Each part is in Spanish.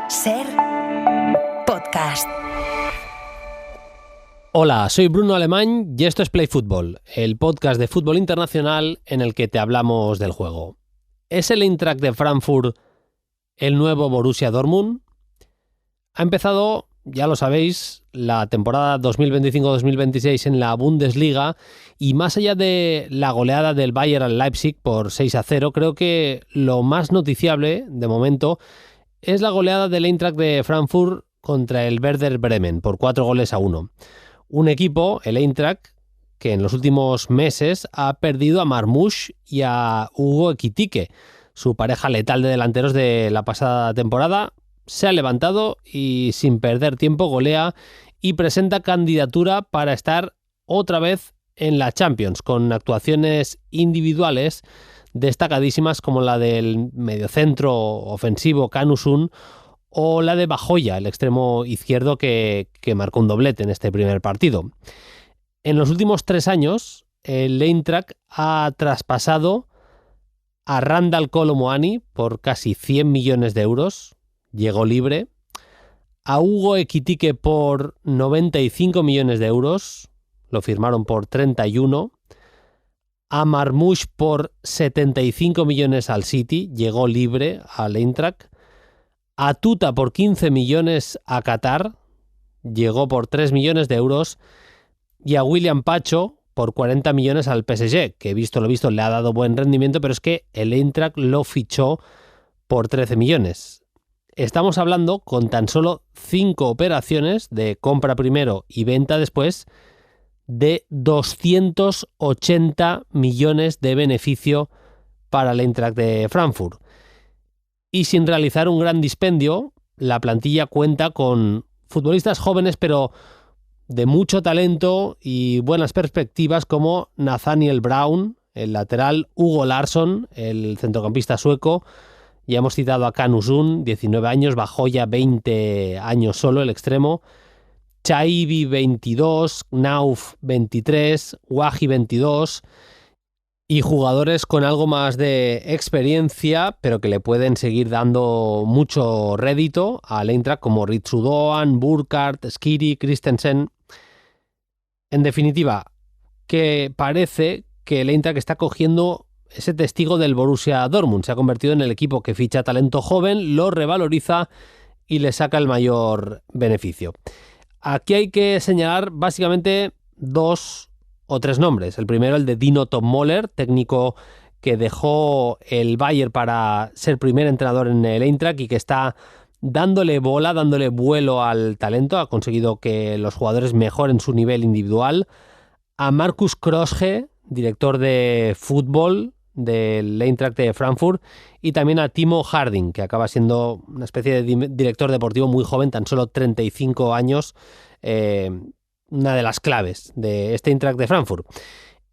Ser podcast. Hola, soy Bruno Alemán y esto es Play Football, el podcast de fútbol internacional en el que te hablamos del juego. ¿Es el Eintracht de Frankfurt el nuevo Borussia Dortmund? Ha empezado, ya lo sabéis, la temporada 2025-2026 en la Bundesliga y más allá de la goleada del Bayern al Leipzig por 6-0, creo que lo más noticiable de momento es la goleada del Eintracht de Frankfurt contra el Werder Bremen por 4-1. Un equipo, el Eintracht, que en los últimos meses ha perdido a Marmoush y a Hugo Ekitike, su pareja letal de delanteros de la pasada temporada. Se ha levantado y sin perder tiempo golea y presenta candidatura para estar otra vez en la Champions, con actuaciones individuales destacadísimas como la del mediocentro ofensivo Kanusun o la de Bajoya, el extremo izquierdo que marcó un doblete en este primer partido. En los últimos 3 años, el Eintracht ha traspasado a Randal Kolo Muani por casi 100 millones de euros, llegó libre, a Hugo Ekitike por 95 millones de euros, lo firmaron por 31, a Marmoush por 75 millones al City, llegó libre al Eintracht, a Tuta por 15 millones a Qatar, llegó por 3 millones de euros, y a William Pacho por 40 millones al PSG, que visto lo visto le ha dado buen rendimiento, pero es que el Eintracht lo fichó por 13 millones. Estamos hablando, con tan solo 5 operaciones de compra primero y venta después, de 280 millones de beneficio para el Eintracht de Frankfurt. Y sin realizar un gran dispendio, la plantilla cuenta con futbolistas jóvenes pero de mucho talento y buenas perspectivas como Nathaniel Brown, el lateral, Hugo Larsson, el centrocampista sueco. Ya hemos citado a Kanusun, 19 años, Bajoya, 20 años solo, el extremo. Chaibi, 22, Knauf, 23, Wahi, 22 y jugadores con algo más de experiencia, pero que le pueden seguir dando mucho rédito al Eintracht, como Ritsu Doan, Burkhardt, Skiri, Christensen. En definitiva, que parece que el Eintracht está cogiendo ese testigo del Borussia Dortmund. Se ha convertido en el equipo que ficha talento joven, lo revaloriza y le saca el mayor beneficio. Aquí hay que señalar básicamente 2 o 3 nombres. El primero, el de Dino Topmoller, técnico que dejó el Bayern para ser primer entrenador en el Eintracht y que está dándole bola, dándole vuelo al talento. Ha conseguido que los jugadores mejoren su nivel individual. A Markus Krösche, director de fútbol del Eintracht de Frankfurt, y también a Timo Harding, que acaba siendo una especie de director deportivo muy joven, tan solo 35 años, una de las claves de este Eintracht de Frankfurt.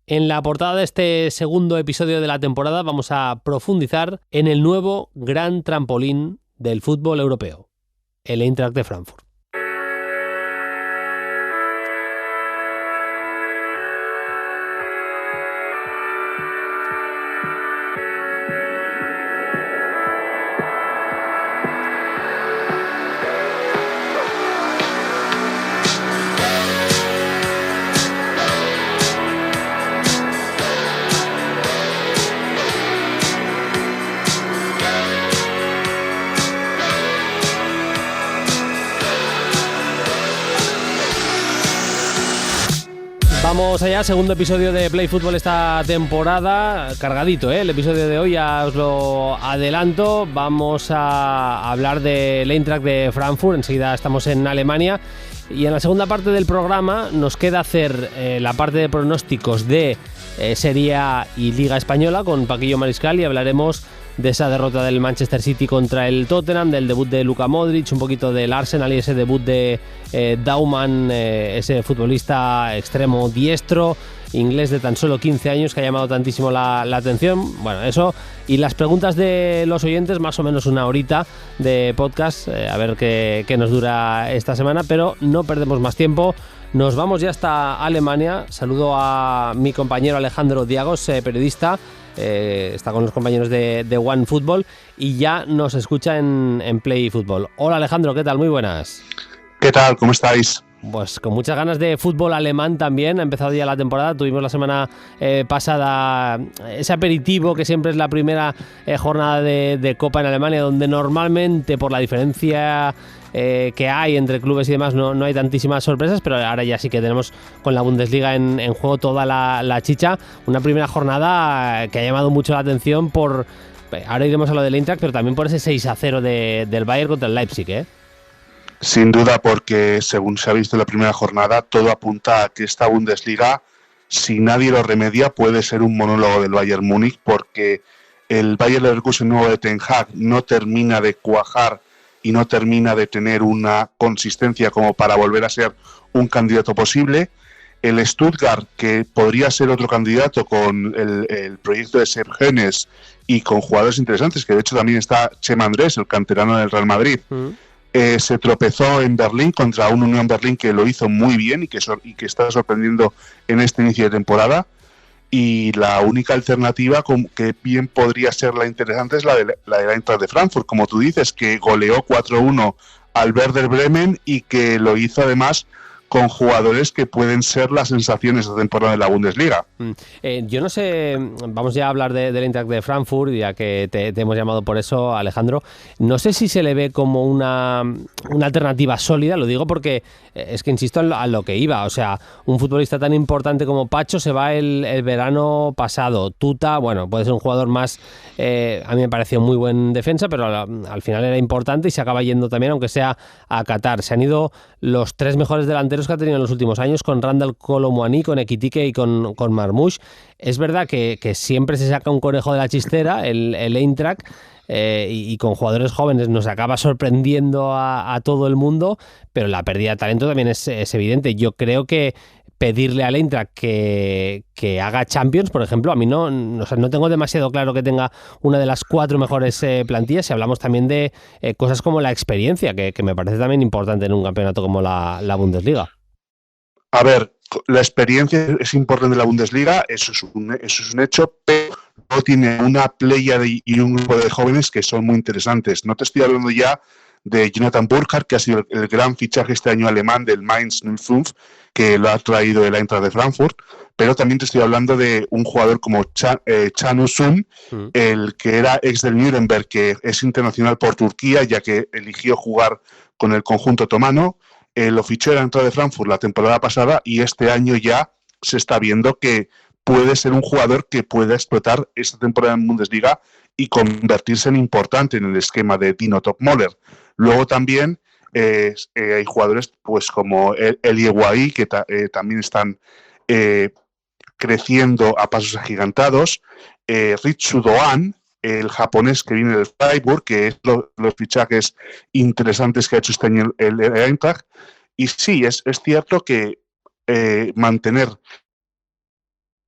En la portada de este segundo episodio de la temporada vamos a profundizar en el nuevo gran trampolín del fútbol europeo, el Eintracht de Frankfurt. Vamos allá, segundo episodio de Play Football esta temporada, cargadito, el episodio de hoy, ya os lo adelanto. Vamos a hablar del Eintracht de Frankfurt, enseguida estamos en Alemania, y en la segunda parte del programa nos queda hacer la parte de pronósticos de Serie A y Liga Española con Paquillo Mariscal, y hablaremos de esa derrota del Manchester City contra el Tottenham, del debut de Luka Modric, un poquito del Arsenal y ese debut de Daumann, ese futbolista extremo diestro, inglés de tan solo 15 años que ha llamado tantísimo la atención. Bueno, eso y las preguntas de los oyentes, más o menos una horita de podcast, a ver qué nos dura esta semana, pero no perdemos más tiempo. Nos vamos ya hasta Alemania. Saludo a mi compañero Alejandro Diagos, periodista, está con los compañeros de One Football y ya nos escucha en Play Football. Hola Alejandro, ¿qué tal? Muy buenas. ¿Qué tal? ¿Cómo estáis? Pues con muchas ganas de fútbol alemán también. Ha empezado ya la temporada. Tuvimos la semana pasada ese aperitivo que siempre es la primera jornada de Copa en Alemania, donde normalmente por la diferencia que hay entre clubes y demás no hay tantísimas sorpresas, pero ahora ya sí que tenemos con la Bundesliga en juego toda la chicha. Una primera jornada que ha llamado mucho la atención por... Ahora iremos a lo del Eintracht, pero también por ese 6-0 del Bayern contra el Leipzig, ¿eh? Sin duda, porque según se ha visto en la primera jornada, todo apunta a que esta Bundesliga, si nadie lo remedia, puede ser un monólogo del Bayern Múnich, porque el Bayer Leverkusen nuevo de Ten Hag no termina de cuajar y no termina de tener una consistencia como para volver a ser un candidato posible. El Stuttgart, que podría ser otro candidato con el proyecto de Sepp Hoeneß y con jugadores interesantes, que de hecho también está Chema Andrés, el canterano del Real Madrid, se tropezó en Berlín contra un Unión Berlín que lo hizo muy bien y que está sorprendiendo en este inicio de temporada. Y la única alternativa que bien podría ser la interesante es la de la Eintracht de Frankfurt, como tú dices, que goleó 4-1 al Werder Bremen y que lo hizo además con jugadores que pueden ser las sensaciones de temporada de la Bundesliga. Yo no sé, vamos ya a hablar del Eintracht de Frankfurt, ya que te hemos llamado por eso, Alejandro. No sé si se le ve como una alternativa sólida, lo digo porque es que insisto a lo que iba. O sea, un futbolista tan importante como Pacho se va el verano pasado. Tuta, bueno, puede ser un jugador más, a mí me pareció muy buen defensa, pero al final era importante y se acaba yendo también, aunque sea a Qatar. Se han ido los tres mejores delanteros que ha tenido en los últimos años, con Randal Kolo Muani, con Ekitike y con Marmoush. Es verdad que siempre se saca un conejo de la chistera, el Eintracht, y con jugadores jóvenes nos acaba sorprendiendo a todo el mundo, pero la pérdida de talento también es evidente. Yo creo que pedirle al Eintracht que haga Champions, por ejemplo, a mí no tengo demasiado claro que tenga una de las 4 mejores plantillas, si hablamos también de cosas como la experiencia, que me parece también importante en un campeonato como la Bundesliga. A ver, la experiencia es importante en la Bundesliga, eso es un hecho, pero no tiene una playa y un grupo de jóvenes que son muy interesantes. No te estoy hablando ya de Jonathan Burkhardt, que ha sido el gran fichaje este año alemán del Mainz 05, que lo ha traído el Eintracht de Frankfurt, pero también te estoy hablando de un jugador como Can Uzun, el que era ex del Nuremberg, que es internacional por Turquía, ya que eligió jugar con el conjunto otomano. Lo fichó el Eintracht de Frankfurt la temporada pasada y este año ya se está viendo que puede ser un jugador que pueda explotar esta temporada en Bundesliga y convertirse en importante en el esquema de Dino Topmöller. Luego también hay jugadores pues como el Higuaín, que también están creciendo a pasos agigantados. Ritsu Doan, el japonés que viene del Freiburg, que es los fichajes interesantes que ha hecho este año el Eintracht. Y sí, es cierto que mantener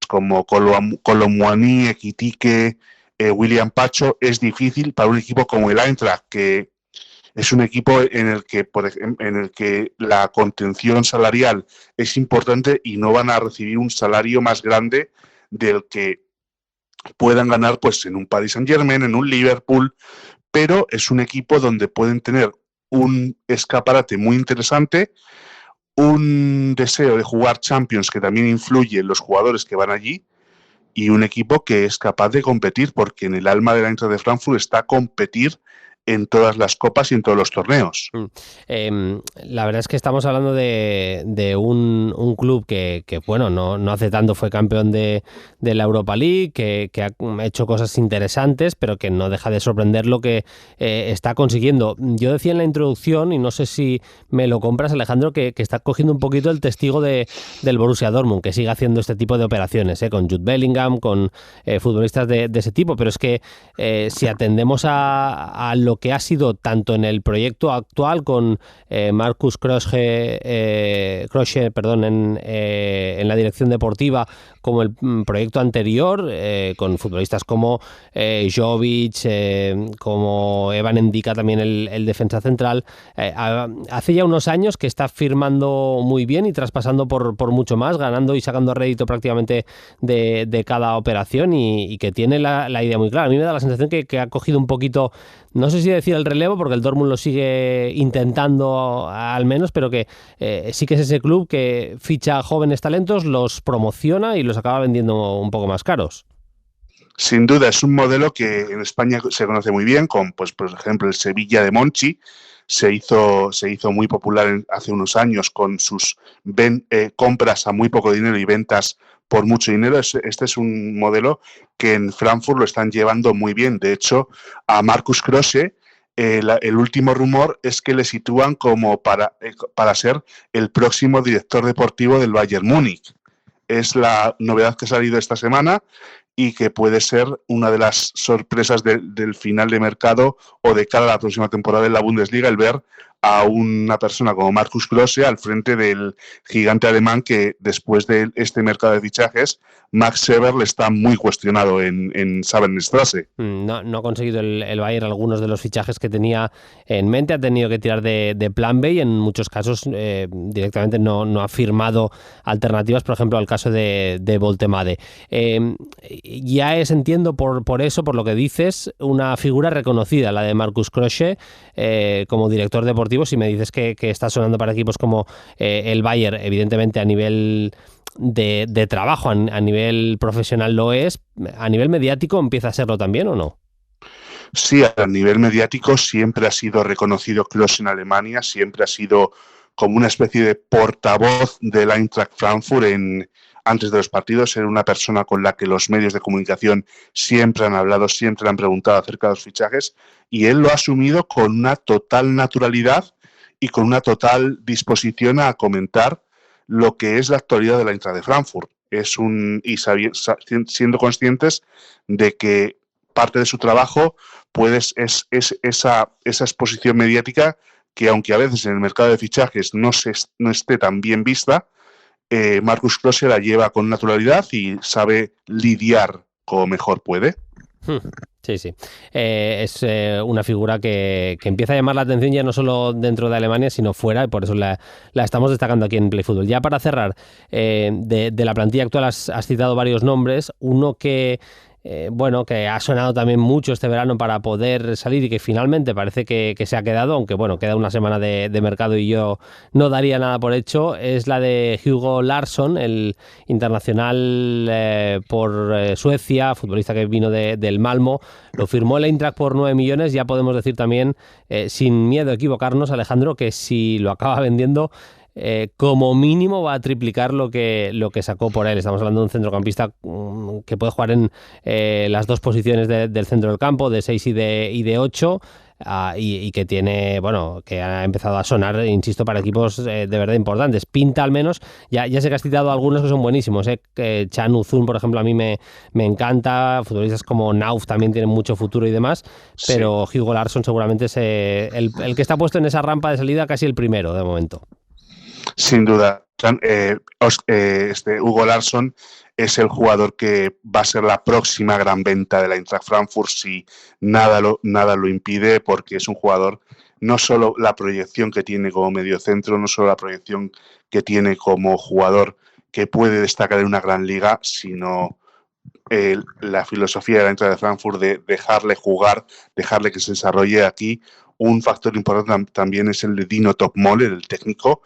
como Kolo Muani, Ekitike, William Pacho es difícil para un equipo como el Eintracht, que es un equipo en el que la contención salarial es importante y no van a recibir un salario más grande del que puedan ganar pues en un Paris Saint-Germain, en un Liverpool, pero es un equipo donde pueden tener un escaparate muy interesante, un deseo de jugar Champions que también influye en los jugadores que van allí y un equipo que es capaz de competir, porque en el alma del Eintracht de Frankfurt está competir en todas las copas y en todos los torneos. La verdad es que estamos hablando de un club que bueno, no hace tanto fue campeón de la Europa League, que ha hecho cosas interesantes, pero que no deja de sorprender lo que está consiguiendo. Yo decía en la introducción, y no sé si me lo compras, Alejandro, que está cogiendo un poquito el testigo del Borussia Dortmund, que sigue haciendo este tipo de operaciones, con Jude Bellingham, con futbolistas de ese tipo, pero es que si atendemos a lo lo que ha sido tanto en el proyecto actual con Marcus Krösche, en la dirección deportiva, como el proyecto anterior, con futbolistas como Jovic, como Evan Endika, también el defensa central. Hace ya unos años que está firmando muy bien y traspasando por mucho más, ganando y sacando rédito prácticamente de cada operación, y que tiene la idea muy clara. A mí me da la sensación que ha cogido un poquito, no sé si decir el relevo, porque el Dortmund lo sigue intentando al menos, pero que sí que es ese club que ficha jóvenes talentos, los promociona y los acaba vendiendo un poco más caros. Sin duda, es un modelo que en España se conoce muy bien, con, pues, por ejemplo, el Sevilla de Monchi. Se hizo muy popular hace unos años con sus compras a muy poco dinero y ventas por mucho dinero. Este es un modelo que en Frankfurt lo están llevando muy bien. De hecho, a Marcus Krösche, el último rumor es que le sitúan como para ser el próximo director deportivo del Bayern Múnich. Es la novedad que ha salido esta semana y que puede ser una de las sorpresas del final de mercado o de cara a la próxima temporada en la Bundesliga, el ver a una persona como Marcus Krösche al frente del gigante alemán, que después de este mercado de fichajes, Max Eberl está muy cuestionado en Sabenstrasse. No ha conseguido el Bayern algunos de los fichajes que tenía en mente, ha tenido que tirar de plan B y en muchos casos directamente no ha firmado alternativas, por ejemplo, al caso de Voltemade. Ya es, entiendo por eso, por lo que dices, una figura reconocida, la de Marcus Krösche, como director deportivo. Si me dices que está sonando para equipos como el Bayern, evidentemente a nivel de trabajo, a nivel profesional lo es, ¿a nivel mediático empieza a serlo también o no? Sí, a nivel mediático siempre ha sido reconocido Klose en Alemania, siempre ha sido como una especie de portavoz del Eintracht Frankfurt antes de los partidos. Era una persona con la que los medios de comunicación siempre han hablado, siempre han preguntado acerca de los fichajes, y él lo ha asumido con una total naturalidad y con una total disposición a comentar lo que es la actualidad de la Eintracht de Frankfurt. Siendo conscientes de que parte de su trabajo es esa exposición mediática que, aunque a veces en el mercado de fichajes no esté tan bien vista, Marcus Krösche la lleva con naturalidad y sabe lidiar como mejor puede. Sí. Es una figura que empieza a llamar la atención ya no solo dentro de Alemania, sino fuera, y por eso la estamos destacando aquí en Play Fútbol. Ya para cerrar, de la plantilla actual has citado varios nombres. Uno que ha sonado también mucho este verano para poder salir y que finalmente parece que se ha quedado, aunque bueno, queda una semana de mercado y yo no daría nada por hecho, es la de Hugo Larsson, el internacional por Suecia, futbolista que vino del Malmo. Lo firmó el Eintracht por 9 millones. Ya podemos decir también, sin miedo a equivocarnos, Alejandro, que si lo acaba vendiendo, como mínimo va a triplicar lo que sacó por él. Estamos hablando de un centrocampista que puede jugar en las dos posiciones del centro del campo, de 6 y de 8, y que tiene, que ha empezado a sonar, insisto, para equipos de verdad importantes. Pinta al menos, ya sé que has citado algunos que son buenísimos, Chan Uzun, por ejemplo, a mí me encanta. Futbolistas como Nauf también tienen mucho futuro y demás, sí. Pero Hugo Larsson seguramente es el que está puesto en esa rampa de salida, casi el primero de momento. Sin duda, Hugo Larsson es el jugador que va a ser la próxima gran venta de la Eintracht Frankfurt si nada lo impide, porque es un jugador, no solo la proyección que tiene como mediocentro, no solo la proyección que tiene como jugador que puede destacar en una gran liga, sino la filosofía de la Eintracht de Frankfurt de dejarle jugar, dejarle que se desarrolle aquí. Un factor importante también es el de Dino Topmöller, el técnico,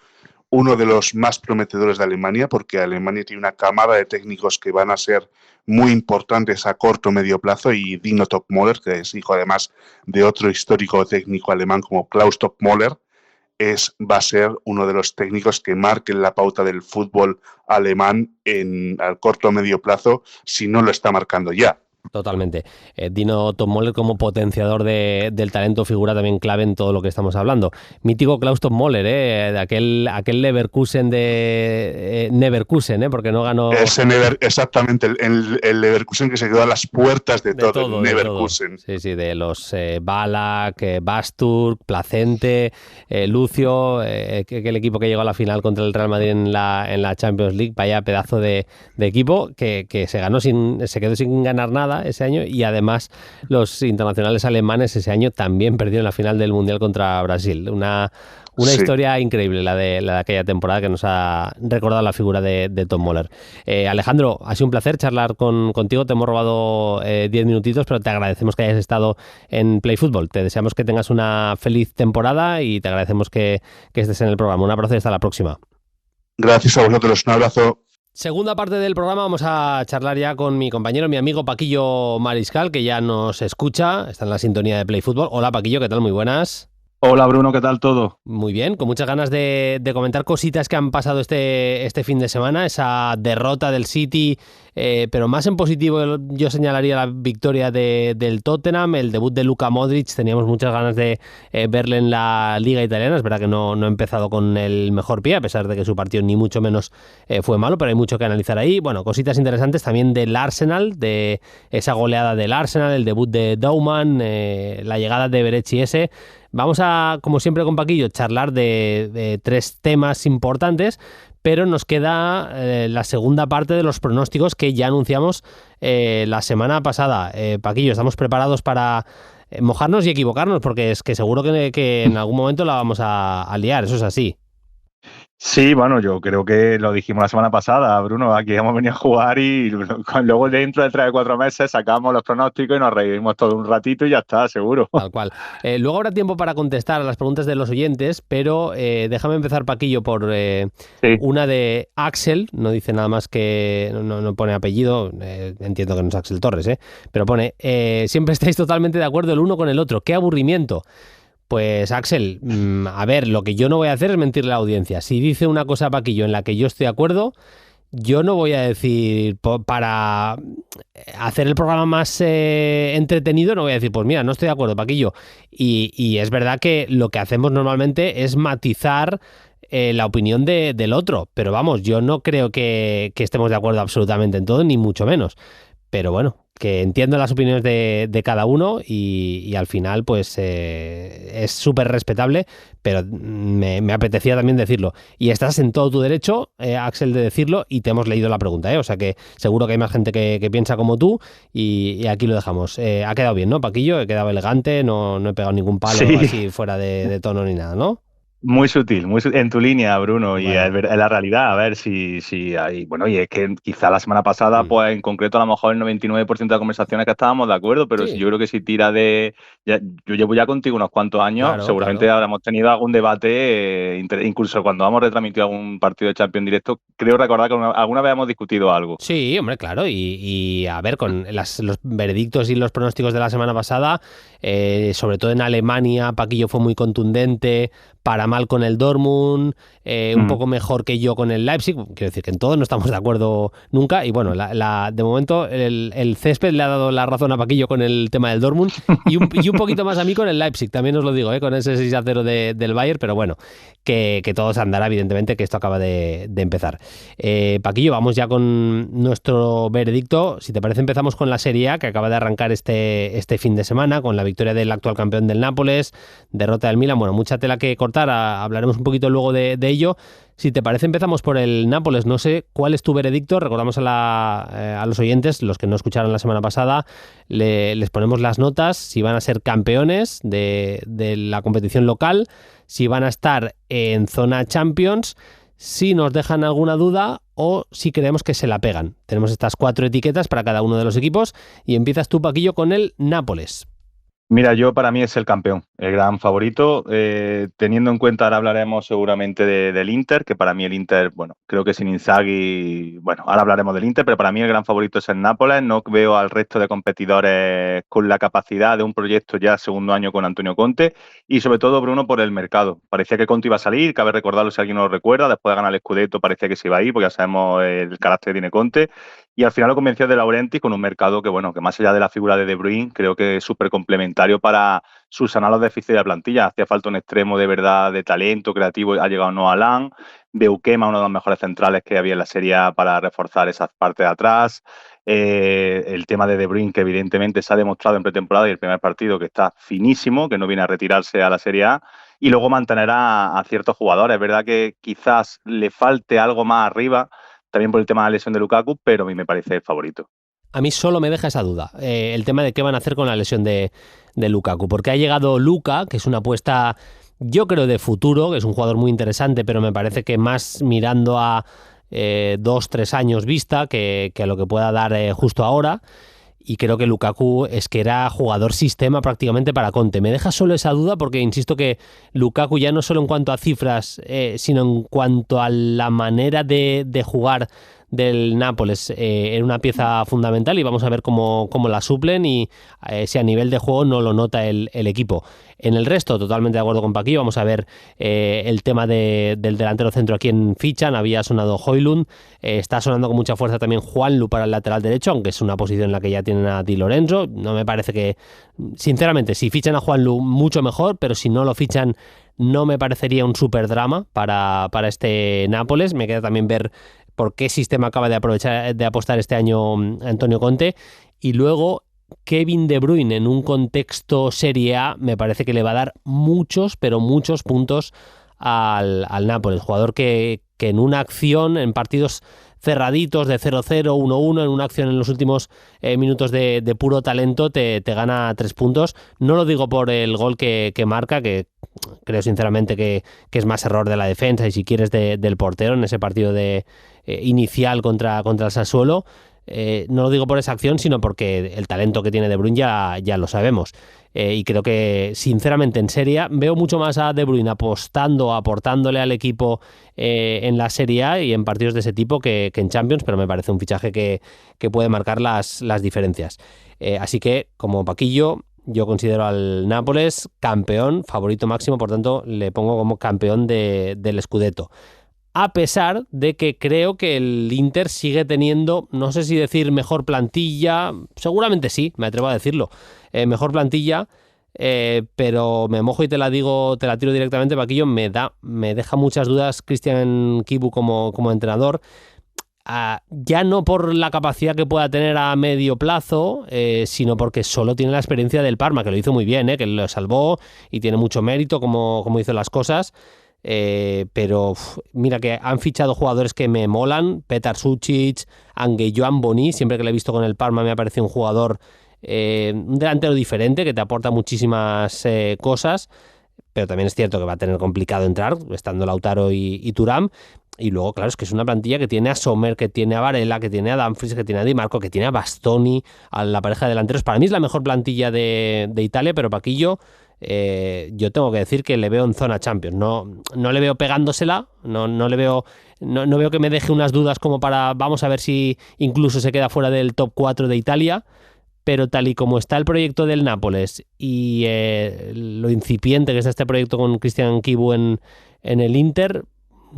uno de los más prometedores de Alemania, porque Alemania tiene una camada de técnicos que van a ser muy importantes a corto o medio plazo, y Dino Topmöller, que es hijo además de otro histórico técnico alemán como Klaus Topmöller, va a ser uno de los técnicos que marquen la pauta del fútbol alemán al corto o medio plazo, si no lo está marcando ya. Totalmente. Dino Tommöller como potenciador del talento figura también clave en todo lo que estamos hablando. Mítico Klaus Tommöller, de aquel Leverkusen de Neverkusen, porque no ganó... Exactamente, el Leverkusen que se quedó a las puertas de todo, el Neverkusen. Sí, de los Ballack, Basturk, Placente, Lucio, el equipo que llegó a la final contra el Real Madrid en la Champions League, vaya pedazo de equipo que se quedó sin ganar nada ese año, y además los internacionales alemanes ese año también perdieron la final del Mundial contra Brasil. Una historia increíble la de aquella temporada que nos ha recordado la figura de Tommöller. Alejandro, ha sido un placer charlar contigo. Te hemos robado 10 minutitos, pero te agradecemos que hayas estado en Play Football. Te deseamos que tengas una feliz temporada y te agradecemos que estés en el programa. Un abrazo y hasta la próxima. Gracias a vosotros. Un abrazo. Segunda parte del programa, vamos a charlar ya con mi compañero, mi amigo Paquillo Mariscal, que ya nos escucha, está en la sintonía de Play Football. Hola Paquillo, ¿qué tal? Muy buenas. Hola Bruno, ¿qué tal todo? Muy bien, con muchas ganas de comentar cositas que han pasado este fin de semana, esa derrota del City, pero más en positivo yo señalaría la victoria del Tottenham, el debut de Luka Modric. Teníamos muchas ganas de verle en la Liga Italiana. Es verdad que no ha empezado con el mejor pie, a pesar de que su partido ni mucho menos fue malo, pero hay mucho que analizar ahí. Bueno, cositas interesantes también del Arsenal, de esa goleada del Arsenal, el debut de Dauman, la llegada de Berechi ese. Vamos a, como siempre con Paquillo, charlar de 3 temas importantes, pero nos queda la segunda parte de los pronósticos que ya anunciamos la semana pasada. Paquillo, estamos preparados para mojarnos y equivocarnos, porque es que seguro que en algún momento la vamos a liar, eso es así. Sí, bueno, yo creo que lo dijimos la semana pasada, Bruno, aquí hemos venido a jugar y luego dentro de 3 o 4 meses sacamos los pronósticos y nos reímos todo un ratito y ya está, seguro. Tal cual. Luego habrá tiempo para contestar a las preguntas de los oyentes, pero déjame empezar, Paquillo, por una de Axel. No dice nada más que... No pone apellido, entiendo que no es Axel Torres, pero pone, siempre estáis totalmente de acuerdo el uno con el otro. ¡Qué aburrimiento! Pues Axel, a ver, lo que yo no voy a hacer es mentirle a la audiencia. Si dice una cosa Paquillo en la que yo estoy de acuerdo, yo no voy a decir, para hacer el programa más entretenido, no voy a decir, pues mira, no estoy de acuerdo, Paquillo. Y es verdad que lo que hacemos normalmente es matizar la opinión del otro. Pero vamos, yo no creo que estemos de acuerdo absolutamente en todo, ni mucho menos. Pero bueno, que entiendo las opiniones de cada uno y al final pues es súper respetable, pero me apetecía también decirlo. Y estás en todo tu derecho, Axel, de decirlo, y te hemos leído la pregunta, o sea que seguro que hay más gente que piensa como tú y aquí lo dejamos. Ha quedado bien, ¿no, Paquillo? He quedado elegante, no he pegado ningún palo así fuera de tono ni nada, ¿no? Muy sutil, en tu línea, Bruno, Bueno. y en la realidad, a ver si hay... Bueno, y es que quizá la semana pasada, pues en concreto, a lo mejor el 99% de conversaciones que estábamos de acuerdo, pero Sí. yo creo que si tira de... yo llevo ya contigo unos cuantos años, Claro, seguramente claro. habremos tenido algún debate, incluso cuando hemos retransmitido algún partido de Champions directo, creo recordar que alguna vez hemos discutido algo. Sí, hombre, claro, y a ver, con los veredictos y los pronósticos de la semana pasada, sobre todo en Alemania, Paquillo fue muy contundente, para mal con el Dortmund, un poco mejor que yo con el Leipzig. Quiero decir que en todo no estamos de acuerdo nunca, y bueno, de momento el césped le ha dado la razón a Paquillo con el tema del Dortmund y un poquito más a mí con el Leipzig, también os lo digo, con ese 6-0 del Bayern, pero bueno, que todo se andará, evidentemente, que esto acaba de empezar. Paquillo, vamos ya con nuestro veredicto. Si te parece, empezamos con la Serie A, que acaba de arrancar este fin de semana, con la victoria del actual campeón del Nápoles, derrota del Milan. Bueno, mucha tela que cortar, hablaremos un poquito luego de ello. Si te parece, empezamos por el Nápoles. No sé cuál es tu veredicto. Recordamos a los oyentes, los que no escucharon la semana pasada, les ponemos las notas, si van a ser campeones de la competición local, si van a estar en zona Champions, si nos dejan alguna duda o si creemos que se la pegan. Tenemos estas 4 etiquetas para cada uno de los equipos y empiezas tú, Paquillo, con el Nápoles. Mira, para mí es el campeón, el gran favorito, teniendo en cuenta, ahora hablaremos seguramente del Inter, que para mí el Inter, bueno, creo que sin Inzaghi, bueno, ahora hablaremos del Inter, pero para mí el gran favorito es el Nápoles. No veo al resto de competidores con la capacidad de un proyecto ya segundo año con Antonio Conte y sobre todo, Bruno, por el mercado. Parecía que Conte iba a salir, cabe recordarlo si alguien no lo recuerda, después de ganar el Scudetto parecía que se iba a ir, porque ya sabemos el carácter que tiene Conte. Y al final lo convenció De Laurentiis con un mercado que, bueno, que más allá de la figura de Bruyne, creo que es súper complementario para subsanar los déficits de la plantilla. Hacía falta un extremo de verdad de talento creativo, ha llegado Noah Lang, Beukema, uno de los mejores centrales que había en la Serie A para reforzar esa parte de atrás. El tema de Bruyne, que evidentemente se ha demostrado en pretemporada y el primer partido que está finísimo, que no viene a retirarse a la Serie A. Y luego mantener a ciertos jugadores. Es verdad que quizás le falte algo más arriba, también por el tema de la lesión de Lukaku, pero a mí me parece el favorito. A mí solo me deja esa duda, el tema de qué van a hacer con la lesión de Lukaku, porque ha llegado Luka, que es una apuesta, yo creo, de futuro, que es un jugador muy interesante, pero me parece que más mirando a 2-3 años vista que a lo que pueda dar justo ahora. Y creo que Lukaku es que era jugador sistema prácticamente para Conte. Me deja solo esa duda porque insisto que Lukaku ya no solo en cuanto a cifras, sino en cuanto a la manera de jugar del Nápoles, era una pieza fundamental y vamos a ver cómo la suplen y si a nivel de juego no lo nota el equipo. En el resto, totalmente de acuerdo con Paquillo. Vamos a ver el tema del delantero centro a quien fichan. Había sonado Højlund, está sonando con mucha fuerza también Juanlu para el lateral derecho, aunque es una posición en la que ya tienen a Di Lorenzo. No me parece que, sinceramente, si fichan a Juanlu mucho mejor, pero si no lo fichan no me parecería un super drama para este Nápoles. Me queda también ver por qué sistema acaba de apostar este año Antonio Conte. Y luego Kevin De Bruyne en un contexto Serie A me parece que le va a dar muchos, pero muchos puntos al Nápoles. Jugador que en una acción, en partidos cerraditos de 0-0, 1-1, en una acción en los últimos minutos de puro talento te gana 3 puntos. No lo digo por el gol que marca, que creo sinceramente que es más error de la defensa y si quieres del portero en ese partido inicial contra el Sassuolo. No lo digo por esa acción, sino porque el talento que tiene De Bruyne ya lo sabemos. Y creo que, sinceramente, en Serie A veo mucho más a De Bruyne aportándole al equipo en la Serie A y en partidos de ese tipo que en Champions, pero me parece un fichaje que puede marcar las diferencias. Así que, como Paquillo, yo considero al Nápoles campeón, favorito máximo, por tanto, le pongo como campeón del Scudetto. A pesar de que creo que el Inter sigue teniendo, no sé si decir mejor plantilla, seguramente sí, me atrevo a decirlo, mejor plantilla, pero me mojo y te la tiro directamente, Paquillo, me deja muchas dudas Christian Chivu como entrenador, ya no por la capacidad que pueda tener a medio plazo, sino porque solo tiene la experiencia del Parma, que lo hizo muy bien, que lo salvó y tiene mucho mérito como hizo las cosas. Pero mira que han fichado jugadores que me molan, Petar Sucic, Ange Joan Boni, siempre que le he visto con el Parma me ha parecido un jugador, un delantero diferente que te aporta muchísimas cosas, pero también es cierto que va a tener complicado entrar estando Lautaro y Thuram. Y luego, claro, es que es una plantilla que tiene a Sommer, que tiene a Varela, que tiene a Dumfries, que tiene a Di Marco, que tiene a Bastoni, a la pareja de delanteros. Para mí es la mejor plantilla de Italia, pero Paquillo, yo tengo que decir que le veo en zona Champions. No le veo pegándosela, no veo que me deje unas dudas como para vamos a ver si incluso se queda fuera del top 4 de Italia, pero tal y como está el proyecto del Nápoles y lo incipiente que está este proyecto con Christian Chivu en el Inter,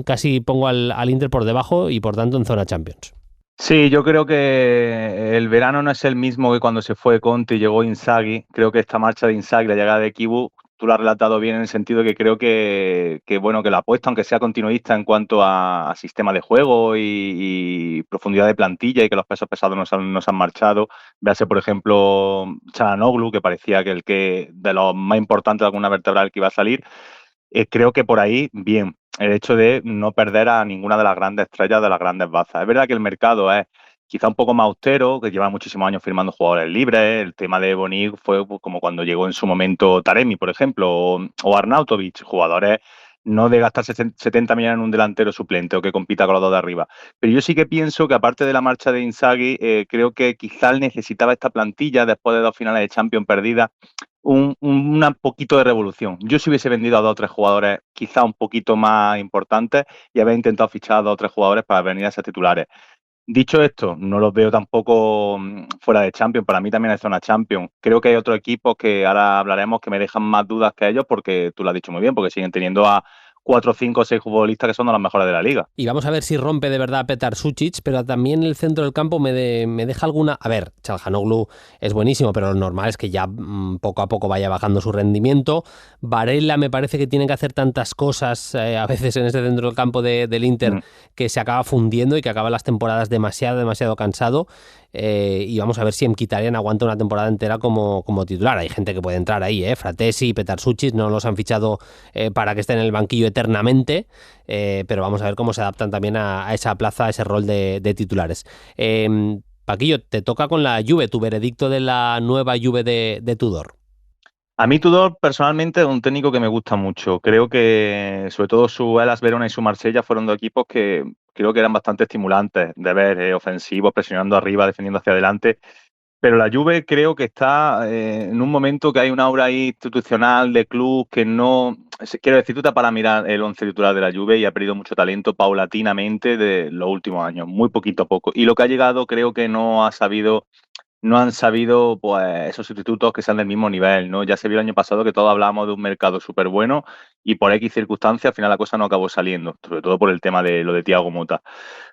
casi pongo al Inter por debajo y por tanto en zona Champions. Sí, yo creo que el verano no es el mismo que cuando se fue Conte y llegó Inzaghi. Creo que esta marcha de Inzaghi, la llegada de Chivu, tú lo has relatado bien en el sentido de que creo que la apuesta, aunque sea continuista en cuanto a sistema de juego y profundidad de plantilla y que los pesos pesados nos han marchado. Véase, por ejemplo, Çalhanoğlu, que parecía que de los más importantes de alguna vertebral que iba a salir. Creo que por ahí, bien, el hecho de no perder a ninguna de las grandes estrellas de las grandes bazas. Es verdad que el mercado es quizá un poco más austero, que lleva muchísimos años firmando jugadores libres. El tema de Boni fue como cuando llegó en su momento Taremi, por ejemplo, o Arnautovic, jugadores no de gastarse 70 millones en un delantero suplente o que compita con los dos de arriba. Pero yo sí que pienso que aparte de la marcha de Inzaghi, creo que quizás necesitaba esta plantilla, después de 2 finales de Champions perdidas, un poquito de revolución. Yo si hubiese vendido a 2 o 3 jugadores quizá un poquito más importantes y haber intentado fichar a 2 o 3 jugadores para venir a ser titulares. Dicho esto, no los veo tampoco fuera de Champions. Para mí también es zona Champions. Creo que hay otros equipos que ahora hablaremos que me dejan más dudas que ellos porque tú lo has dicho muy bien, porque siguen teniendo a 4, 5, 6 futbolistas que son de los mejores de la liga. Y vamos a ver si rompe de verdad Petar Sučić, pero también el centro del campo me deja alguna... A ver, Çalhanoğlu es buenísimo, pero lo normal es que ya poco a poco vaya bajando su rendimiento. Varela me parece que tiene que hacer tantas cosas a veces en ese centro del campo del Inter que se acaba fundiendo y que acaba las temporadas demasiado cansado. Y vamos a ver si Mkhitaryan aguanta una temporada entera como titular. Hay gente que puede entrar ahí, Fratesi, Petar Sučić, no los han fichado para que estén en el banquillo eternamente, pero vamos a ver cómo se adaptan también a esa plaza, a ese rol de titulares. Paquillo, te toca con la Juve, tu veredicto de la nueva Juve de Tudor. A mí Tudor personalmente es un técnico que me gusta mucho. Creo que sobre todo su Hellas Verona y su Marsella fueron dos equipos que creo que eran bastante estimulantes de ver, ofensivos, presionando arriba, defendiendo hacia adelante. Pero la Juve creo que está en un momento que hay una aura institucional de club que no... Quiero decir, tú te para mirar el 11 titular de la Juve y ha perdido mucho talento paulatinamente de los últimos años, muy poquito a poco. Y lo que ha llegado creo que no han sabido pues esos sustitutos que sean del mismo nivel, ¿no? Ya se vio el año pasado que todos hablábamos de un mercado súper bueno y por X circunstancias al final la cosa no acabó saliendo, sobre todo por el tema de lo de Thiago Motta.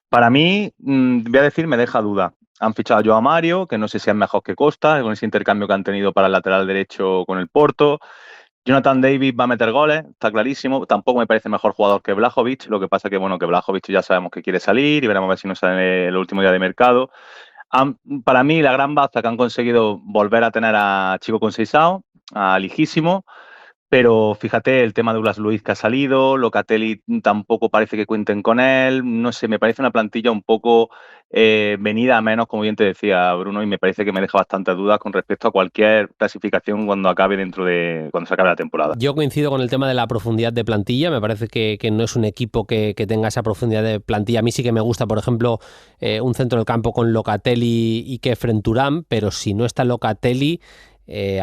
Para mí, voy a decir, me deja duda. Han fichado a Joao Mario, que no sé si es mejor que Costa, con ese intercambio que han tenido para el lateral derecho con el Porto. Jonathan David va a meter goles, está clarísimo. Tampoco me parece mejor jugador que Vlahovic. Lo que pasa que, bueno, que Vlahovic ya sabemos que quiere salir y veremos a ver si nos sale el último día de mercado. Para mí, la gran baza que han conseguido volver a tener a Chico Conceição, a Lijísimo. Pero fíjate, el tema de Blas Luiz que ha salido, Locatelli tampoco parece que cuenten con él, no sé, me parece una plantilla un poco venida a menos, como bien te decía Bruno, y me parece que me deja bastantes dudas con respecto a cualquier clasificación cuando se acabe la temporada. Yo coincido con el tema de la profundidad de plantilla, me parece que no es un equipo que tenga esa profundidad de plantilla. A mí sí que me gusta, por ejemplo, un centro del campo con Locatelli y Kefren Thuram, pero si no está Locatelli...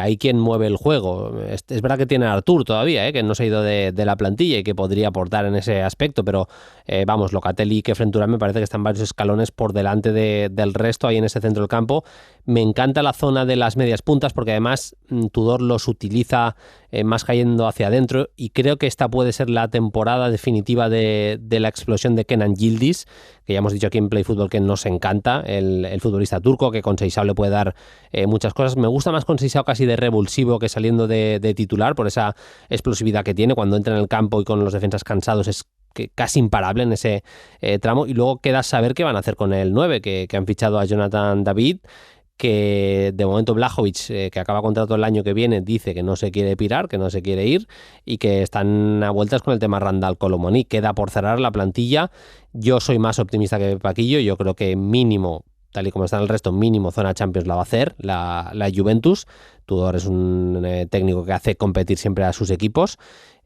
hay quien mueve el juego. Es verdad que tiene a Artur todavía, que no se ha ido de la plantilla y que podría aportar en ese aspecto, pero vamos, Locatelli y Kefren Thuram me parece que están varios escalones por delante del resto ahí en ese centro del campo. Me encanta la zona de las medias puntas porque además Tudor los utiliza más cayendo hacia adentro y creo que esta puede ser la temporada definitiva de la explosión de Kenan Yildiz, que ya hemos dicho aquí en Play Fútbol que nos encanta, el futbolista turco, que Conceição le puede dar muchas cosas. Me gusta más Conceição casi de revulsivo que saliendo de titular por esa explosividad que tiene cuando entra en el campo y con los defensas cansados es casi imparable en ese tramo. Y luego queda saber qué van a hacer con el 9, que han fichado a Jonathan David, que de momento Vlahovic, que acaba contrato el año que viene, dice que no se quiere pirar, que no se quiere ir y que están a vueltas con el tema Randall Colomoni. Queda por cerrar la plantilla. Yo soy más optimista que Paquillo, yo creo que mínimo, tal y como está el resto, mínimo zona Champions la va a hacer la Juventus. Tudor es un técnico que hace competir siempre a sus equipos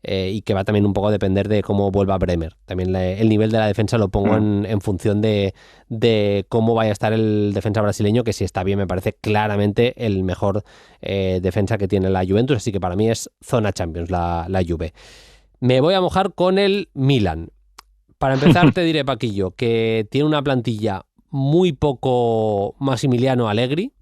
y que va también un poco a depender de cómo vuelva Bremer. También el nivel de la defensa lo pongo en función de cómo vaya a estar el defensa brasileño, que si está bien me parece claramente el mejor defensa que tiene la Juventus, así que para mí es zona Champions la Juve. Me voy a mojar con el Milan. Para empezar te diré, Paquillo, que tiene una plantilla muy poco Massimiliano Allegri.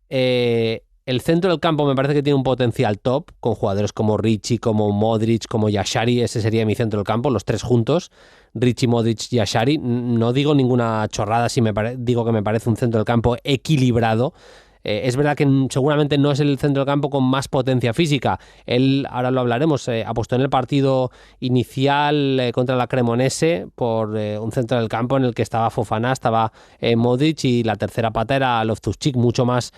El centro del campo me parece que tiene un potencial top, con jugadores como Ricci, como Modric, como Yashari. Ese sería mi centro del campo, los tres juntos. Ricci, Modric, Yashari. No digo ninguna chorrada si digo que me parece un centro del campo equilibrado. Es verdad que seguramente no es el centro del campo con más potencia física. Él, ahora lo hablaremos, apostó en el partido inicial contra la Cremonese por un centro del campo en el que estaba Fofana, estaba Modric y la tercera pata era Loftus-Cheek. Mucha más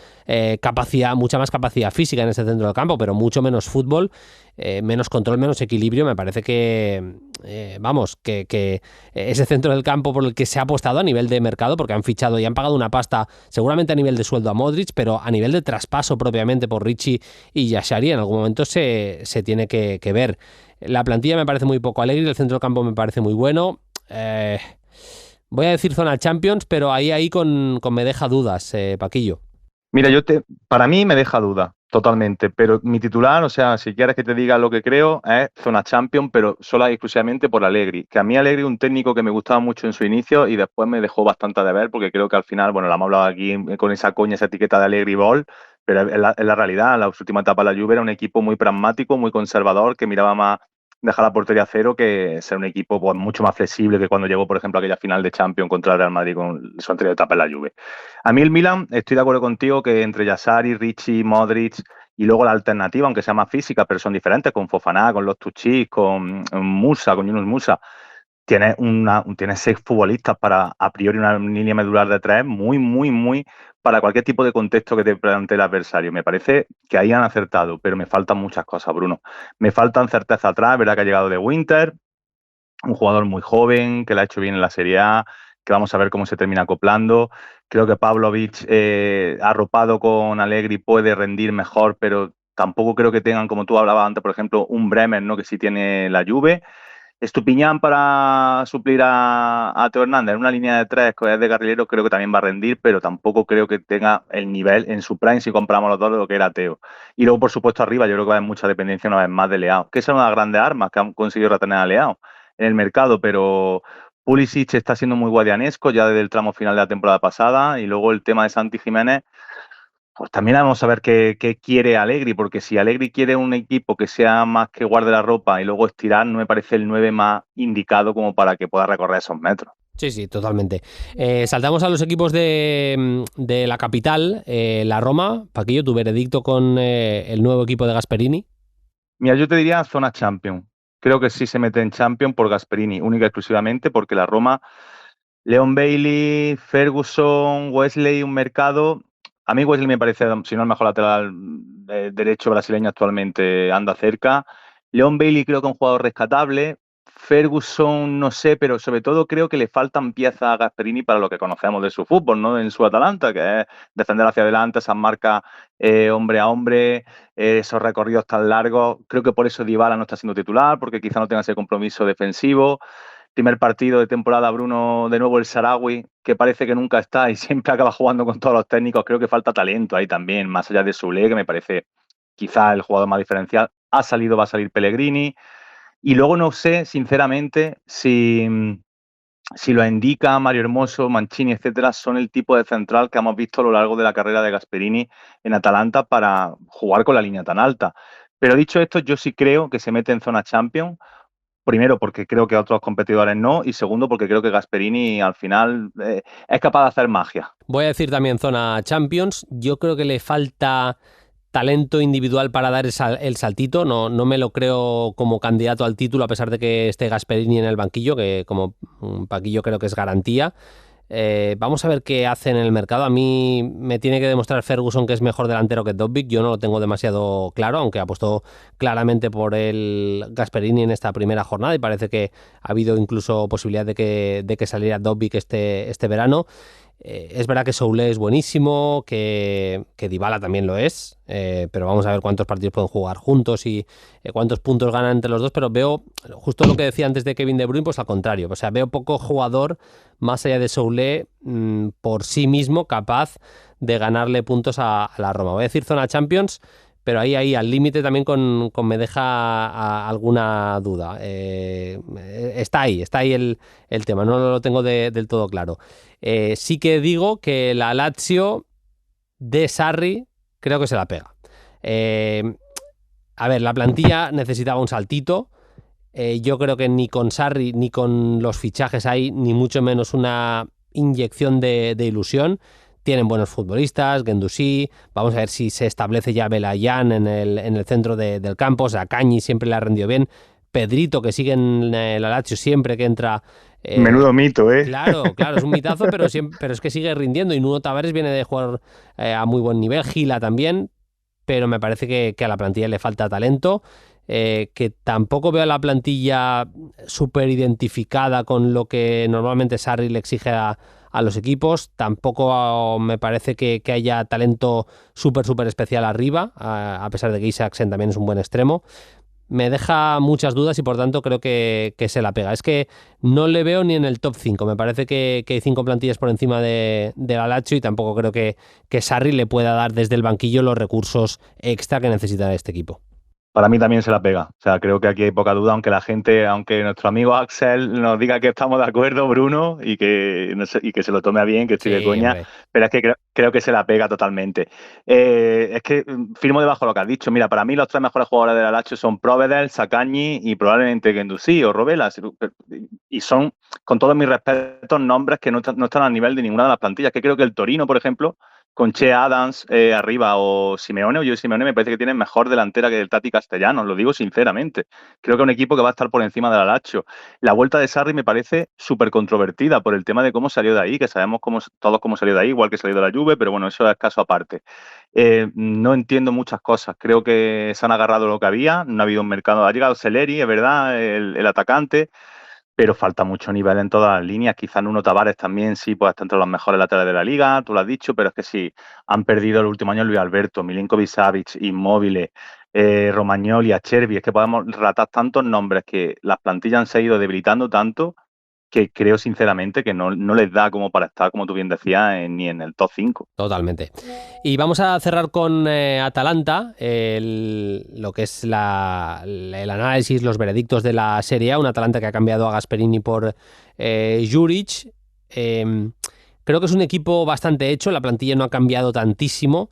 capacidad física en ese centro del campo, pero mucho menos fútbol, menos control, menos equilibrio. Me parece que ese centro del campo por el que se ha apostado a nivel de mercado, porque han fichado y han pagado una pasta seguramente a nivel de sueldo a Modric, pero a nivel de traspaso propiamente por Ricci y Yashari en algún momento se tiene que ver. La plantilla me parece muy poco alegre, el centro del campo me parece muy bueno. Voy a decir zona Champions, pero ahí con me deja dudas, Paquillo. Mira, para mí me deja duda totalmente, pero mi titular, o sea, si quieres que te diga lo que creo, es zona Champions, pero sola y exclusivamente por Allegri. Que a mí Allegri es un técnico que me gustaba mucho en su inicio y después me dejó bastante de ver, porque creo que al final, bueno, la hemos hablado aquí con esa etiqueta de Allegri Ball, pero en la realidad, en la última etapa de la Juve era un equipo muy pragmático, muy conservador, que miraba más dejar la portería a cero que ser un equipo pues, mucho más flexible que cuando llegó, por ejemplo, aquella final de Champions contra el Real Madrid con su anterior etapa en la Juve. A mí el Milan, estoy de acuerdo contigo que entre Yassari, Ricci, Modric y luego la alternativa, aunque sea más física, pero son diferentes, con Fofana, con Loftus-Cheek, con Musa, con Yunus Musa, tienes 6 futbolistas para, a priori, una línea medular de 3 muy para cualquier tipo de contexto que te plantee el adversario. Me parece que ahí han acertado, pero me faltan muchas cosas, Bruno. Me faltan certeza atrás, verdad que ha llegado de Winter, un jugador muy joven, que la ha hecho bien en la Serie A, que vamos a ver cómo se termina acoplando. Creo que Pavlovic, arropado con Allegri, puede rendir mejor, pero tampoco creo que tengan, como tú hablabas antes, por ejemplo, un Bremer, ¿no? Que sí tiene la Juve. Estupiñán para suplir a Teo Hernández en una línea de 3 que es de carrilero, creo que también va a rendir, pero tampoco creo que tenga el nivel en su prime si comparamos los dos de lo que era Teo. Y luego, por supuesto, arriba yo creo que va a haber mucha dependencia una vez más de Leao, que es una de las grandes armas que han conseguido retener a Leao en el mercado, pero Pulisic está siendo muy guadianesco ya desde el tramo final de la temporada pasada, y luego el tema de Santi Jiménez, pues también vamos a ver qué quiere Allegri, porque si Allegri quiere un equipo que sea más que guarde la ropa y luego estirar, no me parece el 9 más indicado como para que pueda recorrer esos metros. Sí, totalmente. Saltamos a los equipos de la capital, la Roma. Paquillo, tu veredicto con el nuevo equipo de Gasperini. Mira, yo te diría zona Champions. Creo que sí se mete en Champions por Gasperini, única y exclusivamente porque la Roma, Leon Bailey, Ferguson, Wesley, un mercado. A mí Wesley me parece, si no el mejor lateral derecho brasileño actualmente, anda cerca. Leon Bailey creo que es un jugador rescatable. Ferguson no sé, pero sobre todo creo que le faltan piezas a Gasperini para lo que conocemos de su fútbol, ¿no? En su Atalanta, que es defender hacia adelante, esas marcas hombre a hombre, esos recorridos tan largos. Creo que por eso Dybala no está siendo titular, porque quizá no tenga ese compromiso defensivo. Primer partido de temporada, Bruno, de nuevo el Sarawi, que parece que nunca está y siempre acaba jugando con todos los técnicos. Creo que falta talento ahí también, más allá de Soulé, que me parece quizá el jugador más diferencial. Va a salir Pellegrini. Y luego no sé, sinceramente, si lo indica Mario Hermoso, Mancini, etcétera, son el tipo de central que hemos visto a lo largo de la carrera de Gasperini en Atalanta para jugar con la línea tan alta. Pero dicho esto, yo sí creo que se mete en zona Champions. Primero, porque creo que otros competidores no, y segundo, porque creo que Gasperini al final es capaz de hacer magia. Voy a decir también zona Champions. Yo creo que le falta talento individual para dar el saltito. No me lo creo como candidato al título, a pesar de que esté Gasperini en el banquillo, que como Paquillo creo que es garantía. Vamos a ver qué hace en el mercado. A mí me tiene que demostrar Ferguson que es mejor delantero que Dobbik. Yo no lo tengo demasiado claro, aunque apostó claramente por el Gasperini en esta primera jornada y parece que ha habido incluso posibilidad de que saliera Dobbik este verano. Es verdad que Soulé es buenísimo, que Dybala también lo es, pero vamos a ver cuántos partidos pueden jugar juntos y cuántos puntos ganan entre los dos, pero veo justo lo que decía antes de Kevin De Bruyne, pues al contrario, o sea, veo poco jugador más allá de Soulé por sí mismo capaz de ganarle puntos a la Roma. Voy a decir zona Champions, pero ahí al límite también me deja alguna duda. Está ahí el tema, no lo tengo del todo claro. Sí que digo que la Lazio de Sarri creo que se la pega. A ver, la plantilla necesitaba un saltito. Yo creo que ni con Sarri ni con los fichajes hay ni mucho menos una inyección de ilusión. Tienen buenos futbolistas, Guendouzi, vamos a ver si se establece ya Belayan en el centro del campo, o sea, Cañi siempre le ha rendido bien, Pedrito, que sigue en la Lazio siempre que entra. Menudo mito, ¿eh? Claro, es un mitazo, pero es que sigue rindiendo, y Nuno Tavares viene de jugar a muy buen nivel, Gila también, pero me parece que a la plantilla le falta talento. Que tampoco veo a la plantilla súper identificada con lo que normalmente Sarri le exige a los equipos. Tampoco me parece que haya talento súper especial arriba, a pesar de que Isaacsen también es un buen extremo. Me deja muchas dudas y por tanto creo que se la pega. Es que no le veo ni en el top 5. Me parece que hay 5 plantillas por encima de la Lazio y tampoco creo que Sarri le pueda dar desde el banquillo los recursos extra que necesita este equipo. Para mí también se la pega. O sea, creo que aquí hay poca duda, aunque nuestro amigo Axel nos diga que estamos de acuerdo, Bruno, y que se lo tome a bien, que estoy de coña, hombre. pero es que creo que se la pega totalmente. Es que firmo debajo lo que has dicho. Mira, para mí los tres mejores jugadores del Alacho son Provedel, Sacañi y probablemente Guendouzi o Robela. Y son, con todos mis respetos, nombres que no están al nivel de ninguna de las plantillas. Que creo que el Torino, por ejemplo, con Che Adams arriba o Simeone, me parece que tienen mejor delantera que el Tati Castellanos, lo digo sinceramente. Creo que es un equipo que va a estar por encima del Alacho. La vuelta de Sarri me parece súper controvertida por el tema de cómo salió de ahí, que sabemos todos cómo salió de ahí, igual que salió de la Juve, pero bueno, eso es caso aparte. No entiendo muchas cosas. Creo que se han agarrado lo que había, no ha habido un mercado. Ha llegado Celeri, es verdad, el atacante, pero falta mucho nivel en todas las líneas. Quizá Nuno Tavares también sí, pues está entre los mejores laterales de la liga, tú lo has dicho, pero es que sí, han perdido el último año Luis Alberto, Milinkovic-Savic, Immobile, Romagnoli, Acerbi. Es que podemos ratar tantos nombres que las plantillas han seguido debilitando tanto que creo sinceramente que no les da como para estar, como tú bien decías, ni en el top 5. Totalmente. Y vamos a cerrar con Atalanta, lo que es el análisis, los veredictos de la Serie A. Un Atalanta que ha cambiado a Gasperini por Juric. Creo que es un equipo bastante hecho, la plantilla no ha cambiado tantísimo,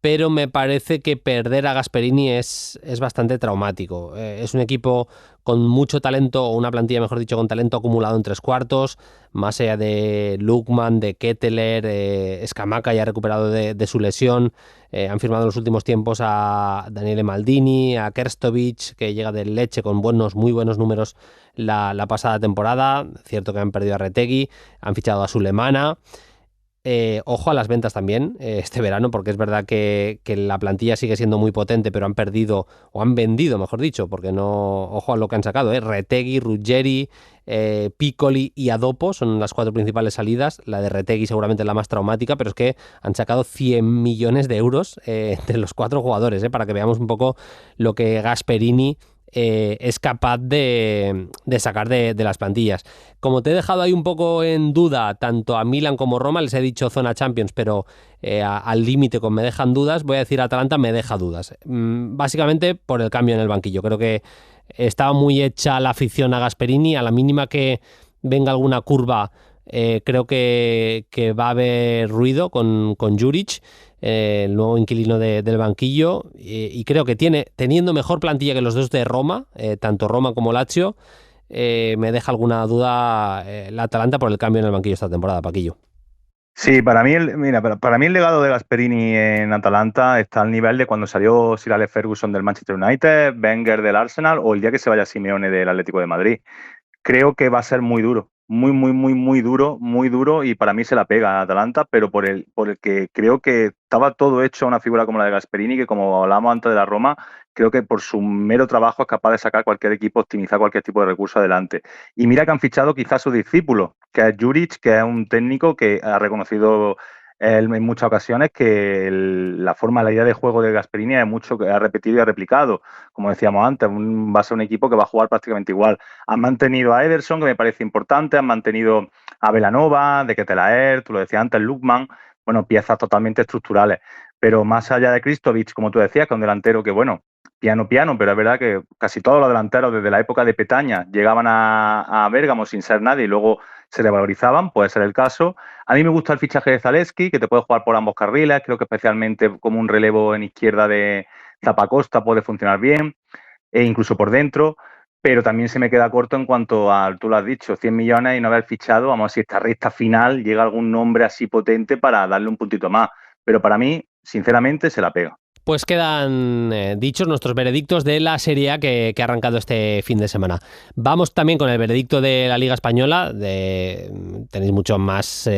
pero me parece que perder a Gasperini es bastante traumático. Es un equipo con mucho talento, o una plantilla, mejor dicho, con talento acumulado en tres cuartos, más allá de Lukman, de Ketteler, Scamacca ya ha recuperado de su lesión. Han firmado en los últimos tiempos a Daniele Maldini, a Kerstovic, que llega del Lecce con muy buenos números la pasada temporada. Cierto que han perdido a Retegui, han fichado a Sulemana. Ojo a las ventas también este verano, porque es verdad que la plantilla sigue siendo muy potente, pero han perdido, o han vendido, mejor dicho, porque no, ojo a lo que han sacado, Retegui, Ruggeri, Piccoli y Adopo son las cuatro principales salidas. La de Retegui seguramente es la más traumática, pero es que han sacado 100 millones de euros entre los cuatro jugadores, para que veamos un poco lo que Gasperini es capaz de sacar de las plantillas. Como te he dejado ahí un poco en duda tanto a Milan como Roma, les he dicho zona Champions, pero al límite con me dejan dudas, voy a decir Atalanta me deja dudas. Básicamente por el cambio en el banquillo. Creo que estaba muy hecha la afición a Gasperini. A la mínima que venga alguna curva, creo que va a haber ruido con Juric, el nuevo inquilino del banquillo, y creo que teniendo mejor plantilla que los dos de Roma, tanto Roma como Lazio, me deja alguna duda la Atalanta por el cambio en el banquillo esta temporada, Paquillo. Sí, para mí el legado de Gasperini en Atalanta está al nivel de cuando salió Sir Alex Ferguson del Manchester United, Wenger del Arsenal o el día que se vaya Simeone del Atlético de Madrid. Creo que va a ser muy duro, muy duro, y para mí se la pega a Atalanta, pero por el que creo que estaba todo hecho a una figura como la de Gasperini, que como hablábamos antes de la Roma, creo que por su mero trabajo es capaz de sacar cualquier equipo, optimizar cualquier tipo de recurso adelante. Y mira que han fichado quizás su discípulo, que es Juric, que es un técnico que ha reconocido él en muchas ocasiones que la idea de juego de Gasperini es mucho que ha repetido y ha replicado. Como decíamos antes, va a ser un equipo que va a jugar prácticamente igual. Han mantenido a Ederson, que me parece importante, han mantenido a Belanova, de Ketelaer, tú lo decías antes, Lukman, bueno, piezas totalmente estructurales. Pero más allá de Kristovic, como tú decías, que es un delantero que, bueno, piano, pero es verdad que casi todos los delanteros desde la época de Petaña llegaban a Bérgamo sin ser nadie y luego se revalorizaban, puede ser el caso. A mí me gusta el fichaje de Zalewski, que te puede jugar por ambos carriles, creo que especialmente como un relevo en izquierda de Zappacosta puede funcionar bien, e incluso por dentro, pero también se me queda corto en cuanto a, tú lo has dicho, 100 millones y no haber fichado, vamos a ver si esta recta final llega algún nombre así potente para darle un puntito más, pero para mí, sinceramente, se la pega. Pues quedan dichos nuestros veredictos de la Serie A que ha arrancado este fin de semana. Vamos también con el veredicto de la Liga Española. Tenéis mucho más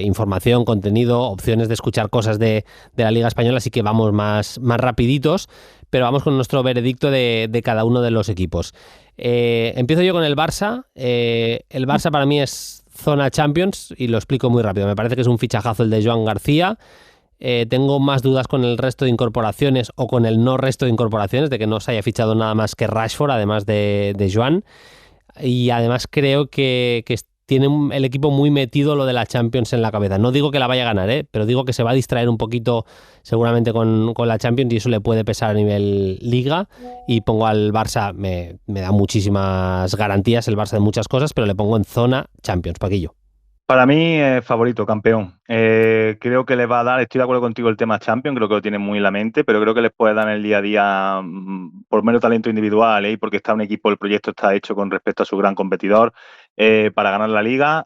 información, contenido, opciones de escuchar cosas de la Liga Española, así que vamos más rapiditos, pero vamos con nuestro veredicto de cada uno de los equipos. Empiezo yo con el Barça. El Barça para mí es zona Champions y lo explico muy rápido. Me parece que es un fichajazo el de Joan García. Tengo más dudas con el resto de incorporaciones o con el no resto de incorporaciones, de que no se haya fichado nada más que Rashford, además de Joan. Y además creo que tiene el equipo muy metido lo de la Champions en la cabeza. No digo que la vaya a ganar, pero digo que se va a distraer un poquito seguramente con la Champions y eso le puede pesar a nivel Liga. Y pongo al Barça, me da muchísimas garantías el Barça de muchas cosas, pero le pongo en zona Champions, Paquillo. Para mí, favorito, campeón. Creo que les va a dar, estoy de acuerdo contigo el tema Champions, creo que lo tienen muy en la mente, pero creo que les puede dar en el día a día por mero talento individual y porque está un equipo, el proyecto está hecho con respecto a su gran competidor para ganar la Liga.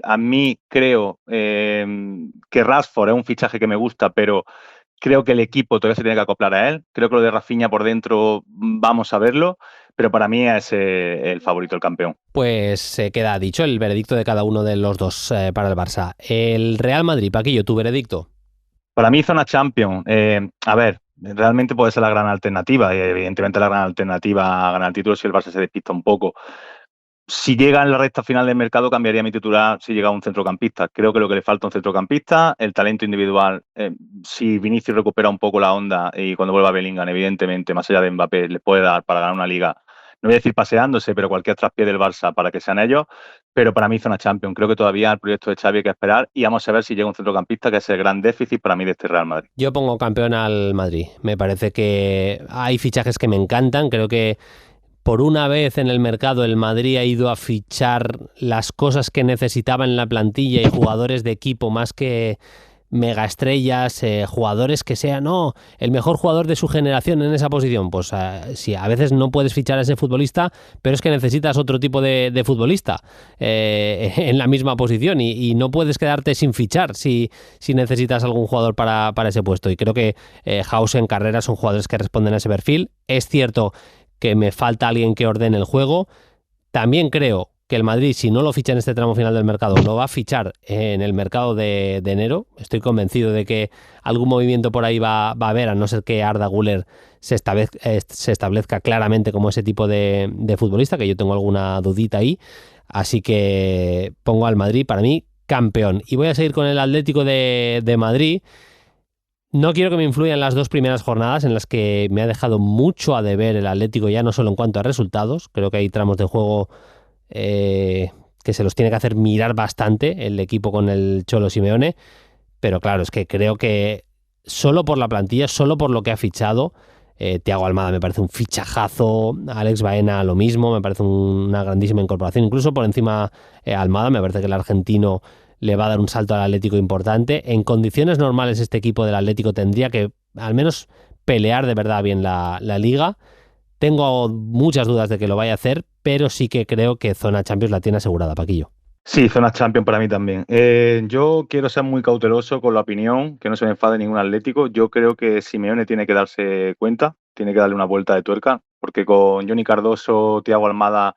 A mí creo que Rashford es un fichaje que me gusta, pero creo que el equipo todavía se tiene que acoplar a él. Creo que lo de Rafinha por dentro vamos a verlo, pero para mí es el favorito, el campeón. Pues se queda dicho el veredicto de cada uno de los dos para el Barça. El Real Madrid, Paquillo, ¿tu veredicto? Para mí, zona Champions. A ver, realmente puede ser la gran alternativa. Evidentemente, la gran alternativa a ganar el título si el Barça se despista un poco. Si llega en la recta final del mercado, cambiaría mi titular si llega un centrocampista. Creo que lo que le falta a un centrocampista, el talento individual. Si Vinicius recupera un poco la onda y cuando vuelva Bellingham, evidentemente, más allá de Mbappé, le puede dar para ganar una liga. No voy a decir paseándose, pero cualquier traspié del Barça para que sean ellos. Pero para mí, zona Champions. Creo que todavía el proyecto de Xavi hay que esperar y vamos a ver si llega un centrocampista, que es el gran déficit para mí de este Real Madrid. Yo pongo campeón al Madrid. Me parece que hay fichajes que me encantan. Creo que por una vez en el mercado el Madrid ha ido a fichar las cosas que necesitaba en la plantilla y jugadores de equipo más que megaestrellas, jugadores que sean el mejor jugador de su generación en esa posición. Pues sí, a veces no puedes fichar a ese futbolista, pero es que necesitas otro tipo de futbolista en la misma posición y no puedes quedarte sin fichar si necesitas algún jugador para ese puesto. Y creo que Hausen, Carrera son jugadores que responden a ese perfil. Es cierto que me falta alguien que ordene el juego. También creo que el Madrid, si no lo ficha en este tramo final del mercado, lo va a fichar en el mercado de enero. Estoy convencido de que algún movimiento por ahí va a haber, a no ser que Arda Güler se establezca claramente como ese tipo de futbolista, que yo tengo alguna dudita ahí. Así que pongo al Madrid, para mí, campeón. Y voy a seguir con el Atlético de Madrid. No quiero que me influyan las dos primeras jornadas en las que me ha dejado mucho a deber el Atlético, ya no solo en cuanto a resultados. Creo que hay tramos de juego que se los tiene que hacer mirar bastante el equipo con el Cholo Simeone. Pero claro, es que creo que solo por la plantilla, solo por lo que ha fichado, Thiago Almada me parece un fichajazo, Alex Baena lo mismo, me parece una grandísima incorporación. Incluso por encima Almada, me parece que el argentino le va a dar un salto al Atlético importante. En condiciones normales este equipo del Atlético tendría que al menos pelear de verdad bien la Liga. Tengo muchas dudas de que lo vaya a hacer, pero sí que creo que zona Champions la tiene asegurada, Paquillo. Sí, zona Champions para mí también. Yo quiero ser muy cauteloso con la opinión, que no se me enfade ningún Atlético. Yo creo que Simeone tiene que darse cuenta, tiene que darle una vuelta de tuerca, porque con Johnny Cardoso, Thiago Almada,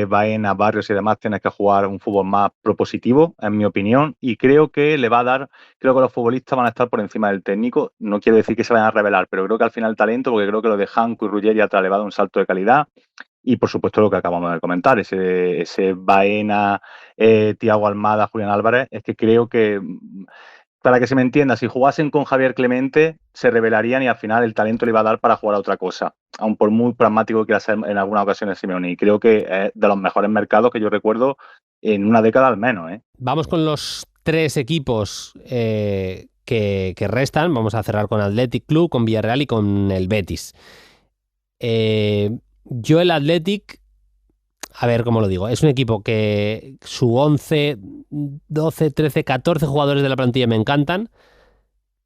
Baena, Barrios y demás tienes que jugar un fútbol más propositivo, en mi opinión, y creo que le va a dar, creo que los futbolistas van a estar por encima del técnico. No quiere decir que se vayan a revelar, pero creo que al final talento, porque creo que lo de Hanko y Ruggeri atrás le va a dar un salto de calidad. Y por supuesto lo que acabamos de comentar, ese Baena, Thiago Almada, Julián Álvarez, es que creo que, para que se me entienda, si jugasen con Javier Clemente se revelarían y al final el talento le iba a dar para jugar a otra cosa, aun por muy pragmático que quiera ser en algunas ocasiones Simeone. Y creo que es de los mejores mercados que yo recuerdo en una década al menos. Vamos con los tres equipos que restan. Vamos a cerrar con Athletic Club, con Villarreal y con el Betis. Yo el Athletic, a ver cómo lo digo, es un equipo que su 11, 12, 13, 14 jugadores de la plantilla me encantan,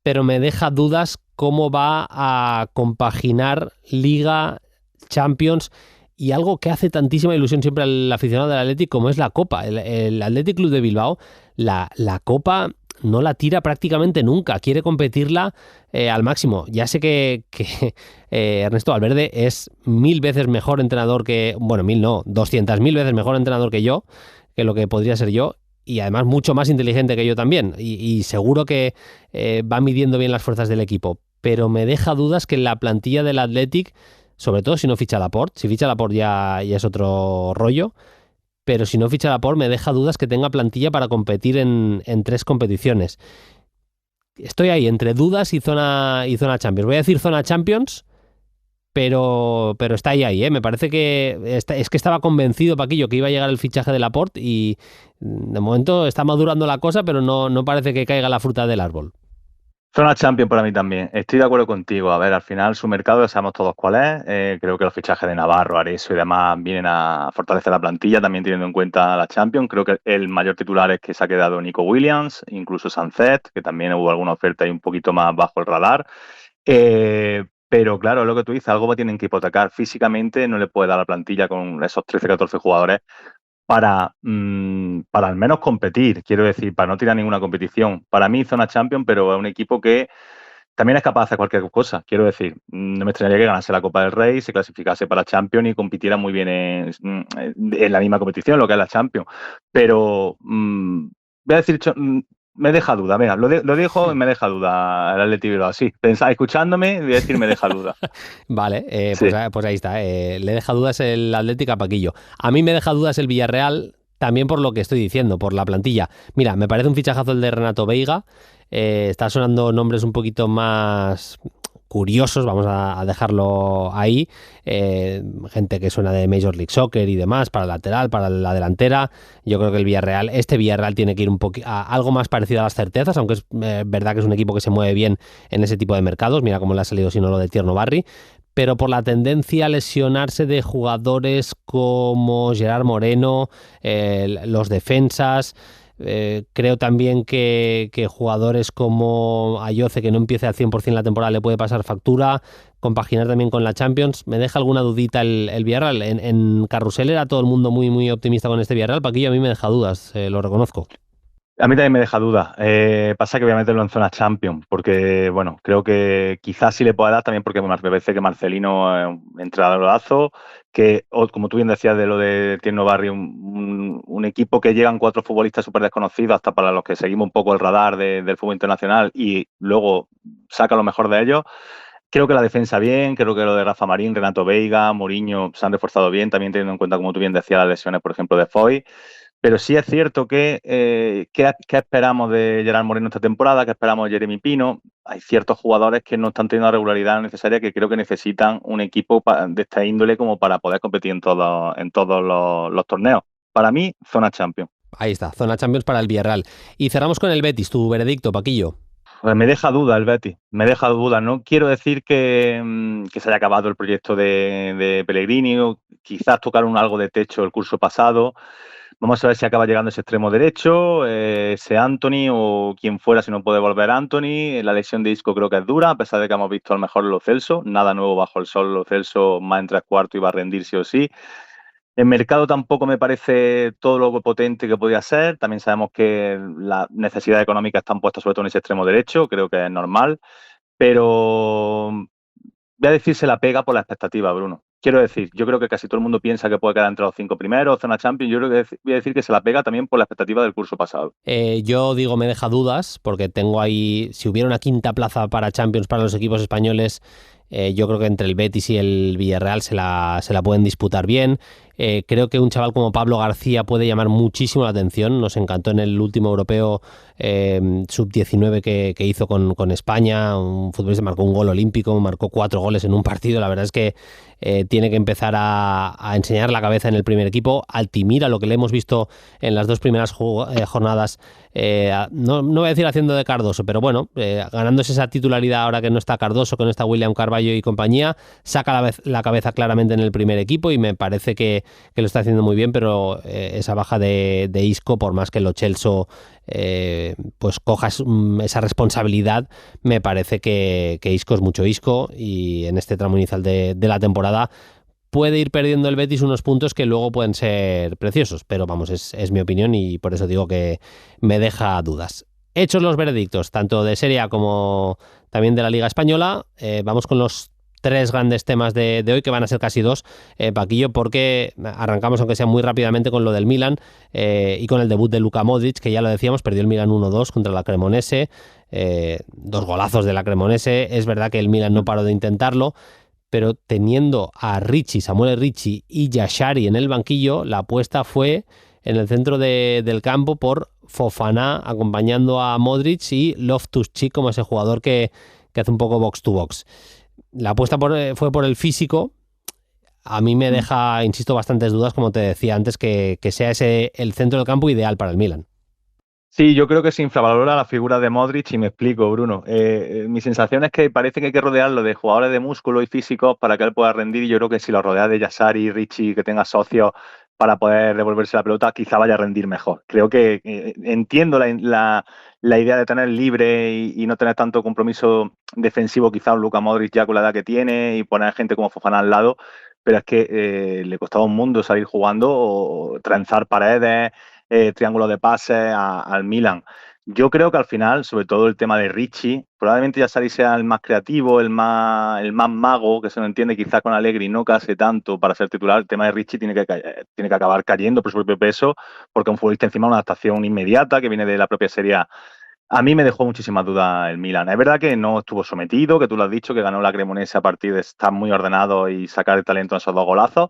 pero me deja dudas cómo va a compaginar Liga, Champions y algo que hace tantísima ilusión siempre al aficionado del Athletic como es la Copa. El Athletic Club de Bilbao, la Copa no la tira prácticamente nunca, quiere competirla al máximo. Ya sé que Ernesto Valverde es 1000 veces mejor entrenador que... Bueno, 1000 no, 200.000 veces mejor entrenador que yo, que lo que podría ser yo, y además mucho más inteligente que yo también, y seguro que va midiendo bien las fuerzas del equipo, pero me deja dudas que en la plantilla del Athletic, sobre todo si no ficha Laporte, si ficha Laporte ya es otro rollo, pero si no ficha Laporte me deja dudas que tenga plantilla para competir en 3 competiciones. Estoy ahí entre dudas y zona Champions. Voy a decir zona Champions, pero está ahí, ¿eh? Me parece que es que estaba convencido Paquillo que iba a llegar el fichaje de Laporte y de momento está madurando la cosa, pero no parece que caiga la fruta del árbol. Zona Champions para mí también. Estoy de acuerdo contigo. A ver, al final su mercado ya sabemos todos cuál es. Creo que los fichajes de Navarro, Areso y demás vienen a fortalecer la plantilla, también teniendo en cuenta la Champions. Creo que el mayor titular es que se ha quedado Nico Williams, incluso Sancet, que también hubo alguna oferta ahí un poquito más bajo el radar. Pero claro, lo que tú dices, algo tienen que hipotecar. Físicamente no le puede dar a la plantilla con esos 13, 14 jugadores para al menos competir, quiero decir, para no tirar ninguna competición. Para mí, zona Champions, pero es un equipo que también es capaz de hacer cualquier cosa, quiero decir. No me extrañaría que ganase la Copa del Rey, se clasificase para Champions y compitiera muy bien en la misma competición, lo que es la Champions. Pero voy a decir, me deja duda, venga, lo dejo y me deja duda el Athletic Bilbao. Sí, escuchándome, voy a decir me deja duda. Vale, Sí. pues ahí está. Le deja dudas el Atlético a Paquillo. A mí me deja dudas el Villarreal, también por lo que estoy diciendo, por la plantilla. Mira, me parece un fichajazo el de Renato Veiga. Está sonando nombres un poquito más curiosos, vamos a dejarlo ahí. Gente que suena de Major League Soccer y demás, para el lateral, para la delantera. Yo creo que el Villarreal, este Villarreal tiene que ir un poco a algo más parecido a las certezas, aunque es verdad que es un equipo que se mueve bien en ese tipo de mercados. Mira cómo le ha salido si no lo de Tierno Barri. Pero por la tendencia a lesionarse de jugadores como Gerard Moreno, los defensas. Creo también que jugadores como Ayoce, que no empiece al 100% la temporada, le puede pasar factura. Compaginar también con la Champions. Me deja alguna dudita el Villarreal. En Carrusel era todo el mundo muy, muy optimista con este Villarreal. Paquillo, a mí me deja dudas, lo reconozco. A mí también me deja duda. Pasa que voy a meterlo en zona Champions, porque, bueno, creo que quizás sí le pueda dar también, porque me parece que Marcelino es un entrenadorazo, que, como tú bien decías de lo de Tierno Barri, un equipo que llegan 4 futbolistas súper desconocidos, hasta para los que seguimos un poco el radar del fútbol internacional, y luego saca lo mejor de ellos. Creo que la defensa bien, creo que lo de Rafa Marín, Renato Veiga, Mourinho se han reforzado bien, también teniendo en cuenta, como tú bien decías, las lesiones, por ejemplo, de Foy. Pero sí es cierto que ¿qué esperamos de Gerard Moreno esta temporada? ¿Qué esperamos de Jeremy Pino? Hay ciertos jugadores que no están teniendo la regularidad necesaria, que creo que necesitan un equipo de esta índole como para poder competir en todos los torneos. Para mí, zona Champions. Ahí está, zona Champions para el Villarreal. Y cerramos con el Betis, tu veredicto, Paquillo. Pues me deja duda el Betis, me deja duda. No quiero decir que se haya acabado el proyecto de Pellegrini, o quizás tocaron algo de techo el curso pasado. Vamos a ver si acaba llegando ese extremo derecho, ese Anthony o quien fuera, si no puede volver Anthony. La lesión de Isco creo que es dura, a pesar de que hemos visto a lo mejor Lo Celso. Nada nuevo bajo el sol, Lo Celso más en 3/4 iba a rendir sí o sí. El mercado tampoco me parece todo lo potente que podía ser. También sabemos que las necesidades económicas están puestas sobre todo en ese extremo derecho, creo que es normal. Pero voy a decir se la pega por la expectativa, Bruno. Quiero decir, yo creo que casi todo el mundo piensa que puede quedar entre los 5 primeros, zona Champions. Yo creo que voy a decir que se la pega también por la expectativa del curso pasado. Yo digo, me deja dudas, porque tengo ahí, si hubiera una quinta plaza para Champions para los equipos españoles, yo creo que entre el Betis y el Villarreal se la pueden disputar bien. Creo que un chaval como Pablo García puede llamar muchísimo la atención. Nos encantó en el último europeo sub-19 que hizo con España. Un futbolista marcó un gol olímpico, marcó 4 goles en un partido. La verdad es que tiene que empezar a enseñar la cabeza en el primer equipo. Altimira, lo que le hemos visto en las 2 primeras jornadas, no voy a decir haciendo de Cardoso, pero bueno, ganándose esa titularidad ahora que no está Cardoso, que no está William Carballo y compañía, saca la cabeza claramente en el primer equipo y me parece que lo está haciendo muy bien, pero esa baja de Isco, por más que Lo Celso pues coja esa responsabilidad, me parece que Isco es mucho Isco y en este tramo inicial de la temporada puede ir perdiendo el Betis unos puntos que luego pueden ser preciosos, pero vamos, es mi opinión y por eso digo que me deja dudas. Hechos los veredictos, tanto de Serie A como también de la Liga Española, vamos con los 3 grandes temas de hoy, que van a ser casi 2, Paquillo, porque arrancamos, aunque sea muy rápidamente, con lo del Milan y con el debut de Luka Modric, que ya lo decíamos, perdió el Milan 1-2 contra la Cremonese, 2 golazos de la Cremonese. Es verdad que el Milan no paró de intentarlo, pero teniendo a Samuel Ricci y Yashari en el banquillo, la apuesta fue en el centro del campo por Fofana acompañando a Modric y Loftus-Cheek como ese jugador que hace un poco box to box. La apuesta fue por el físico. A mí me deja, insisto, bastantes dudas, como te decía antes, que sea ese el centro del campo ideal para el Milan. Sí, yo creo que se infravalora la figura de Modric y me explico, Bruno. Mi sensación es que parece que hay que rodearlo de jugadores de músculo y físicos para que él pueda rendir, y yo creo que si lo rodea de Yassari, Richie, que tenga socios para poder devolverse la pelota, quizá vaya a rendir mejor. Creo que entiendo la idea de tener libre y no tener tanto compromiso defensivo, quizá un Luka Modric ya con la edad que tiene, y poner gente como Fofana al lado, pero es que le costaba un mundo salir jugando o trenzar paredes, triángulo de pases al Milan. Yo creo que al final, sobre todo el tema de Richie, probablemente Yassari sea el más creativo, el más mago, que se lo entiende, quizá con Allegri no case tanto para ser titular. El tema de Richie tiene que acabar cayendo por su propio peso, porque un futbolista encima una adaptación inmediata que viene de la propia Serie A. A mí me dejó muchísimas dudas el Milan. Es verdad que no estuvo sometido, que tú lo has dicho, que ganó la Cremonese a partir de estar muy ordenado y sacar el talento en esos 2 golazos,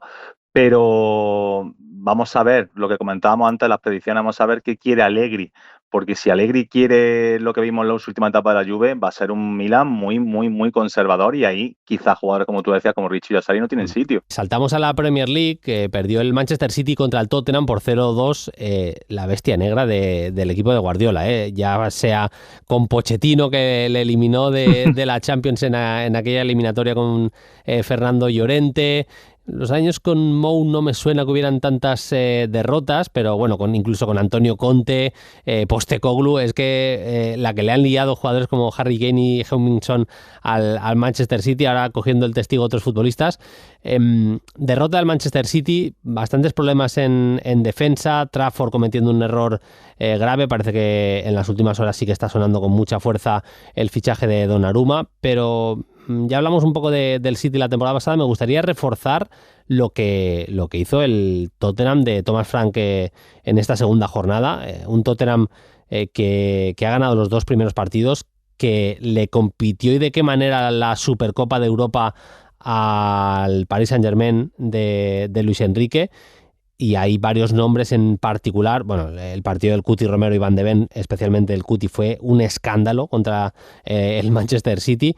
pero vamos a ver lo que comentábamos antes de las predicciones, vamos a ver qué quiere Allegri, porque si Allegri quiere lo que vimos en la última etapa de la Juve, va a ser un Milan muy, muy, muy conservador, y ahí quizás jugadores, como tú decías, como Richie y Yassari no tienen sitio. Saltamos a la Premier League, que perdió el Manchester City contra el Tottenham por 0-2, la bestia negra del equipo de Guardiola, ya sea con Pochettino, que le eliminó de la Champions en aquella eliminatoria con Fernando Llorente. Los años con Mou no me suena que hubieran tantas derrotas, pero bueno, incluso con Antonio Conte, Postecoglou, es que la que le han liado jugadores como Harry Kane y Heung-min Son al Manchester City, ahora cogiendo el testigo otros futbolistas. Derrota del Manchester City, bastantes problemas en defensa, Trafford cometiendo un error grave. Parece que en las últimas horas sí que está sonando con mucha fuerza el fichaje de Donnarumma, pero ya hablamos un poco del City la temporada pasada. Me gustaría reforzar lo que hizo el Tottenham de Thomas Frank en esta segunda jornada. Un Tottenham que ha ganado los 2 primeros partidos, que le compitió, y de qué manera, la Supercopa de Europa al Paris Saint-Germain de Luis Enrique. Y hay varios nombres en particular. Bueno, el partido del Cuti Romero y Van de Ven, especialmente el Cuti, fue un escándalo contra el Manchester City.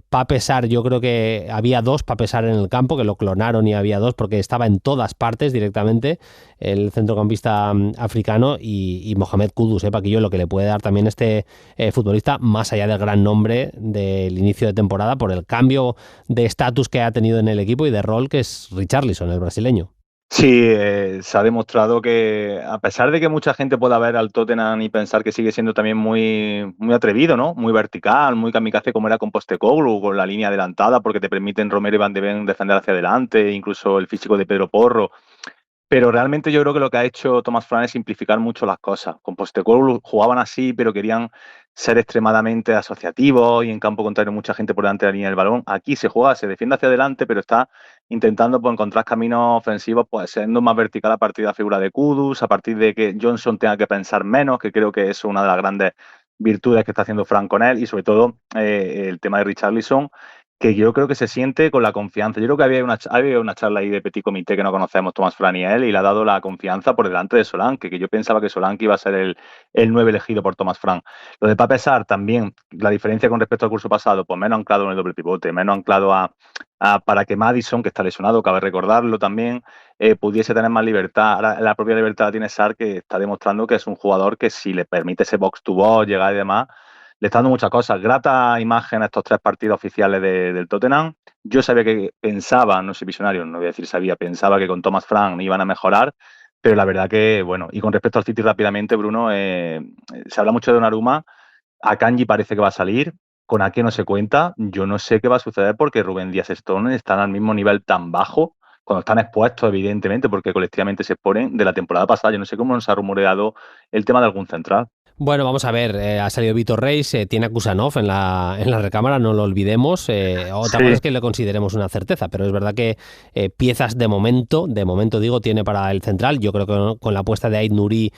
Pape Sarr, yo creo que había 2 Pape Sarr en el campo, que lo clonaron y había 2 porque estaba en todas partes directamente, el centrocampista africano, y Mohamed Kudus, Paquillo, lo que le puede dar también este futbolista, más allá del gran nombre del inicio de temporada, por el cambio de estatus que ha tenido en el equipo y de rol, que es Richarlison, el brasileño. Sí, se ha demostrado que, a pesar de que mucha gente pueda ver al Tottenham y pensar que sigue siendo también muy, muy atrevido, ¿no? Muy vertical, muy kamikaze, como era con Postecoglou, con la línea adelantada, porque te permiten Romero y Van de Ven defender hacia adelante, incluso el físico de Pedro Porro. Pero realmente yo creo que lo que ha hecho Thomas Frank es simplificar mucho las cosas. Con Postecoglou jugaban así, pero querían ser extremadamente asociativos, y en campo contrario mucha gente por delante de la línea del balón. Aquí se juega, se defiende hacia adelante, pero está intentando encontrar caminos ofensivos, pues siendo más vertical a partir de la figura de Kudus, a partir de que Johnson tenga que pensar menos, que creo que es una de las grandes virtudes que está haciendo Frank con él, y sobre todo el tema de Richarlison, que yo creo que se siente con la confianza. Yo creo que había una charla ahí de petit comité que no conocemos, Thomas Frank y él, y le ha dado la confianza por delante de Solanke, que yo pensaba que Solanke iba a ser el 9 elegido por Thomas Frank. Lo de Pape Sarr también, la diferencia con respecto al curso pasado, pues menos anclado en el doble pivote, menos anclado para que Maddison, que está lesionado, cabe recordarlo también, pudiese tener más libertad. Ahora la propia libertad la tiene Sarr, que está demostrando que es un jugador que, si le permite ese box to box, llegar y demás, le está dando muchas cosas. Grata imagen a estos 3 partidos oficiales del Tottenham. Yo sabía que pensaba, no soy visionario, no voy a decir sabía, pensaba que con Thomas Frank iban a mejorar, pero la verdad que, bueno, y con respecto al City rápidamente, Bruno, se habla mucho de Donnarumma. Akanji parece que va a salir, con Ake no se cuenta. Yo no sé qué va a suceder, porque Rubén Díaz Stone están al mismo nivel tan bajo, cuando están expuestos, evidentemente, porque colectivamente se exponen, de la temporada pasada. Yo no sé cómo nos ha rumoreado el tema de algún central. Bueno, vamos a ver, ha salido Vitor Reis, tiene a Kusanov en la recámara, no lo olvidemos. Otra cosa es que le consideremos una certeza, pero es verdad que piezas de momento digo, tiene para el central. Yo creo que con la apuesta de Ait Nouri,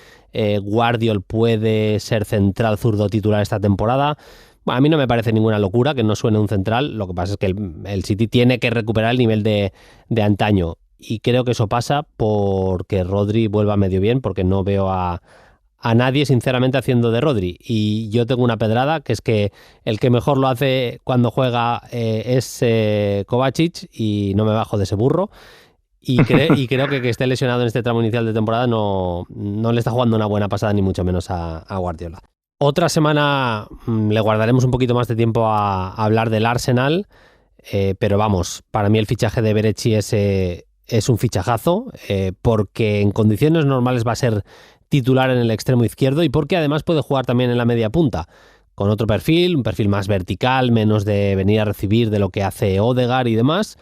Guardiol puede ser central zurdo titular esta temporada. Bueno, a mí no me parece ninguna locura que no suene un central. Lo que pasa es que el City tiene que recuperar el nivel de antaño, y creo que eso pasa porque Rodri vuelva medio bien, porque no veo a a nadie, sinceramente, haciendo de Rodri. Y yo tengo una pedrada, que es que el que mejor lo hace cuando juega es Kovacic, y no me bajo de ese burro. Y creo que esté lesionado en este tramo inicial de temporada no le está jugando una buena pasada, ni mucho menos a Guardiola. Otra semana le guardaremos un poquito más de tiempo a hablar del Arsenal, pero vamos, para mí el fichaje de Berechi es un fichajazo, porque en condiciones normales va a ser titular en el extremo izquierdo y porque además puede jugar también en la media punta, con otro perfil, un perfil más vertical, menos de venir a recibir de lo que hace Odegaard y demás,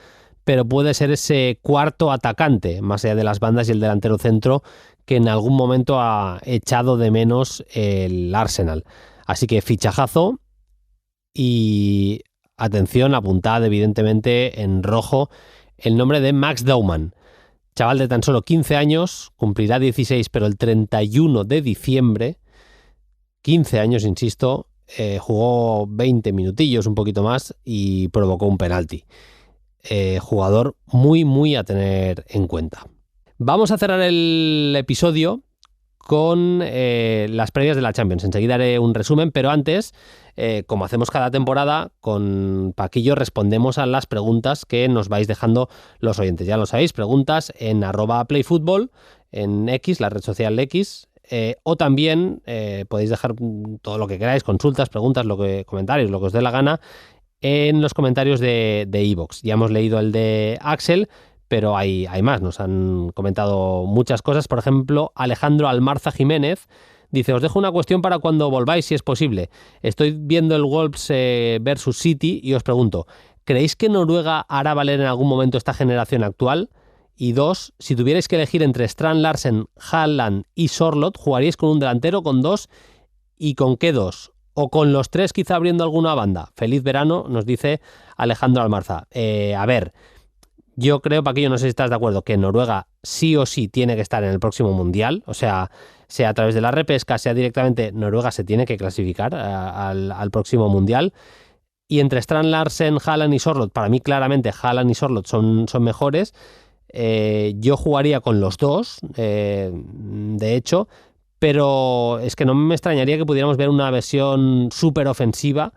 pero puede ser ese cuarto atacante, más allá de las bandas y el delantero centro, que en algún momento ha echado de menos el Arsenal. Así que fichajazo y atención, apuntad evidentemente en rojo el nombre de Max Dauman. Chaval de tan solo 15 años, cumplirá 16, pero el 31 de diciembre, 15 años, insisto, jugó 20 minutillos, un poquito más, y provocó un penalti. Jugador muy, muy a tener en cuenta. Vamos a cerrar el episodio con las previas de la Champions. Enseguida haré un resumen, pero antes, como hacemos cada temporada, con Paquillo respondemos a las preguntas que nos vais dejando los oyentes. Ya lo sabéis, preguntas en @playfootball, en X, la red social X, o también podéis dejar todo lo que queráis, consultas, preguntas, comentarios, lo que os dé la gana, en los comentarios de iVoox. Ya hemos leído el de Axel, pero hay más, nos han comentado muchas cosas. Por ejemplo, Alejandro Almarza Jiménez dice: os dejo una cuestión para cuando volváis, si es posible. Estoy viendo el Wolves versus City y os pregunto, ¿creéis que Noruega hará valer en algún momento esta generación actual? Y 2, si tuvierais que elegir entre Strand Larsen, Haaland y Sorloth, ¿jugaríais con un delantero, con 2? ¿Y con qué 2? ¿O con los 3 quizá abriendo alguna banda? Feliz verano, nos dice Alejandro Almarza. A ver, yo creo, Paquillo, no sé si estás de acuerdo, que Noruega sí o sí tiene que estar en el próximo Mundial. O sea a través de la repesca, sea directamente, Noruega se tiene que clasificar al próximo Mundial. Y entre Strand Larsen, Haaland y Sorloth, para mí claramente Haaland y Sorloth son mejores. Yo jugaría con los 2, de hecho, pero es que no me extrañaría que pudiéramos ver una versión súper ofensiva,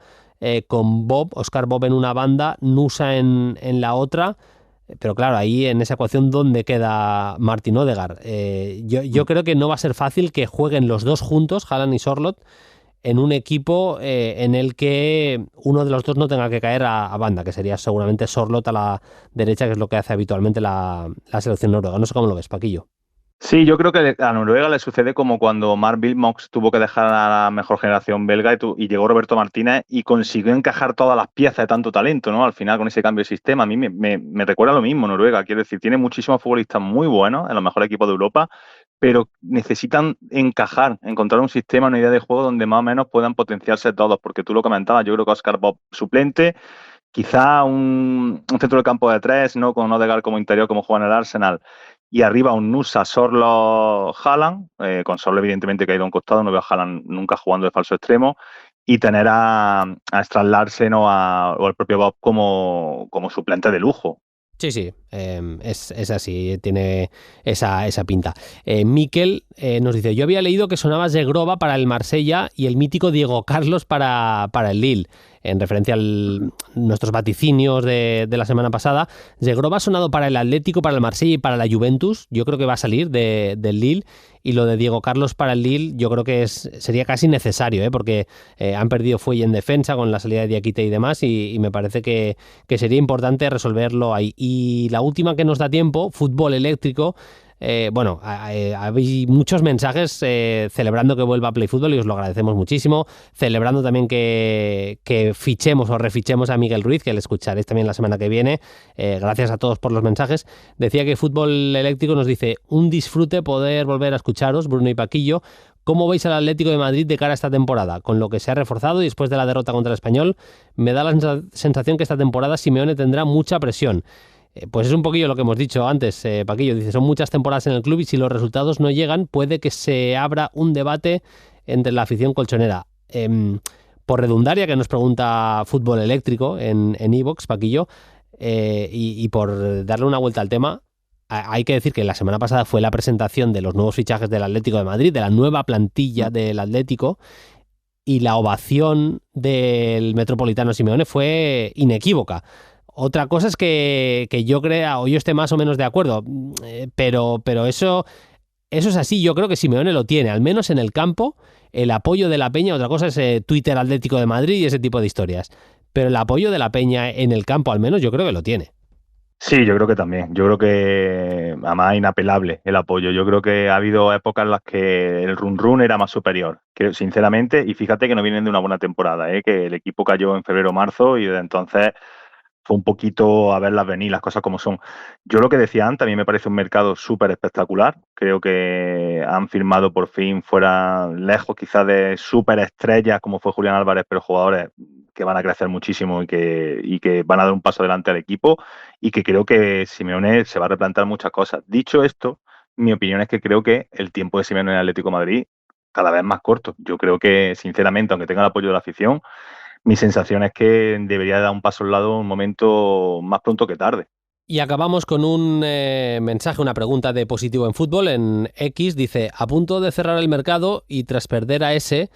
con Oscar Bob en una banda, Nusa en la otra. Pero claro, ahí en esa ecuación, ¿dónde queda Martin Odegaard? Yo creo que no va a ser fácil que jueguen los dos juntos, Haaland y Sorloth, en un equipo en el que uno de los dos no tenga que caer a banda, que sería seguramente Sorloth a la derecha, que es lo que hace habitualmente la selección noruega. No sé cómo lo ves, Paquillo. Sí, yo creo que a Noruega le sucede como cuando Mark Wilmots tuvo que dejar a la mejor generación belga y llegó Roberto Martínez y consiguió encajar todas las piezas de tanto talento, ¿no? Al final, con ese cambio de sistema, a mí me recuerda lo mismo Noruega. Quiero decir, tiene muchísimos futbolistas muy buenos en los mejores equipos de Europa, pero necesitan encontrar un sistema, una idea de juego donde más o menos puedan potenciarse todos, porque tú lo comentabas, yo creo que Oscar Bob suplente, quizá un centro de campo de 3, ¿no? Con Odegaard como interior, como juega en el Arsenal, y arriba un Nusa, Sorloth, Haaland, con Sorloth evidentemente que ha ido a un costado, no veo a Haaland nunca jugando de falso extremo, y tener a Strand Larsen o el propio Bob como suplente de lujo. Sí, es así, tiene esa pinta. Miquel nos dice: yo había leído que sonaba Zegrova para el Marsella y el mítico Diego Carlos para el Lille, en referencia a nuestros vaticinios de la semana pasada. Zegrova ha sonado para el Atlético, para el Marsella y para la Juventus. Yo creo que va a salir del Lille. Y lo de Diego Carlos para el Lille yo creo que sería casi necesario, porque han perdido fuelle en defensa con la salida de Diakite y demás, y me parece que sería importante resolverlo ahí. Y la última que nos da tiempo, fútbol eléctrico. Hay muchos mensajes celebrando que vuelva a Play Fútbol y os lo agradecemos muchísimo, celebrando también que fichemos o refichemos a Miguel Ruiz, que le escucharéis también la semana que viene. Gracias a todos por los mensajes. Decía que Fútbol Eléctrico nos dice: un disfrute poder volver a escucharos, Bruno y Paquillo. ¿Cómo veis al Atlético de Madrid de cara a esta temporada? Con lo que se ha reforzado y después de la derrota contra el Español, me da la sensación que esta temporada Simeone tendrá mucha presión. Pues es un poquillo lo que hemos dicho antes, Paquillo. Dice: son muchas temporadas en el club y si los resultados no llegan, puede que se abra un debate entre la afición colchonera. Por redundaria, que nos pregunta Fútbol Eléctrico en iVoox, Paquillo, y por darle una vuelta al tema, hay que decir que la semana pasada fue la presentación de los nuevos fichajes del Atlético de Madrid, de la nueva plantilla del Atlético, y la ovación del Metropolitano Simeone fue inequívoca. Otra cosa es que yo crea o yo esté más o menos de acuerdo, pero eso es así. Yo creo que Simeone lo tiene, al menos en el campo, el apoyo de la Peña. Otra cosa es Twitter Atlético de Madrid y ese tipo de historias. Pero el apoyo de la Peña en el campo, al menos, yo creo que lo tiene. Sí, yo creo que también. Yo creo que, además, inapelable el apoyo. Yo creo que ha habido épocas en las que el run era más superior, que, sinceramente, y fíjate que no vienen de una buena temporada, que el equipo cayó en febrero o marzo y desde entonces fue un poquito a verlas venir, las cosas como son. Yo lo que decía antes, a mí me parece un mercado súper espectacular. Creo que han firmado por fin, fuera lejos quizás de súper estrellas como fue Julián Álvarez, pero jugadores que van a crecer muchísimo y que van a dar un paso adelante al equipo, y que creo que Simeone se va a replantear muchas cosas. Dicho esto, mi opinión es que creo que el tiempo de Simeone en el Atlético de Madrid cada vez es más corto. Yo creo que, sinceramente, aunque tenga el apoyo de la afición, mi sensación es que debería dar un paso al lado un momento más pronto que tarde. Y acabamos con un mensaje, una pregunta de Positivo en Fútbol en X. Dice: a punto de cerrar el mercado y tras perder a ese,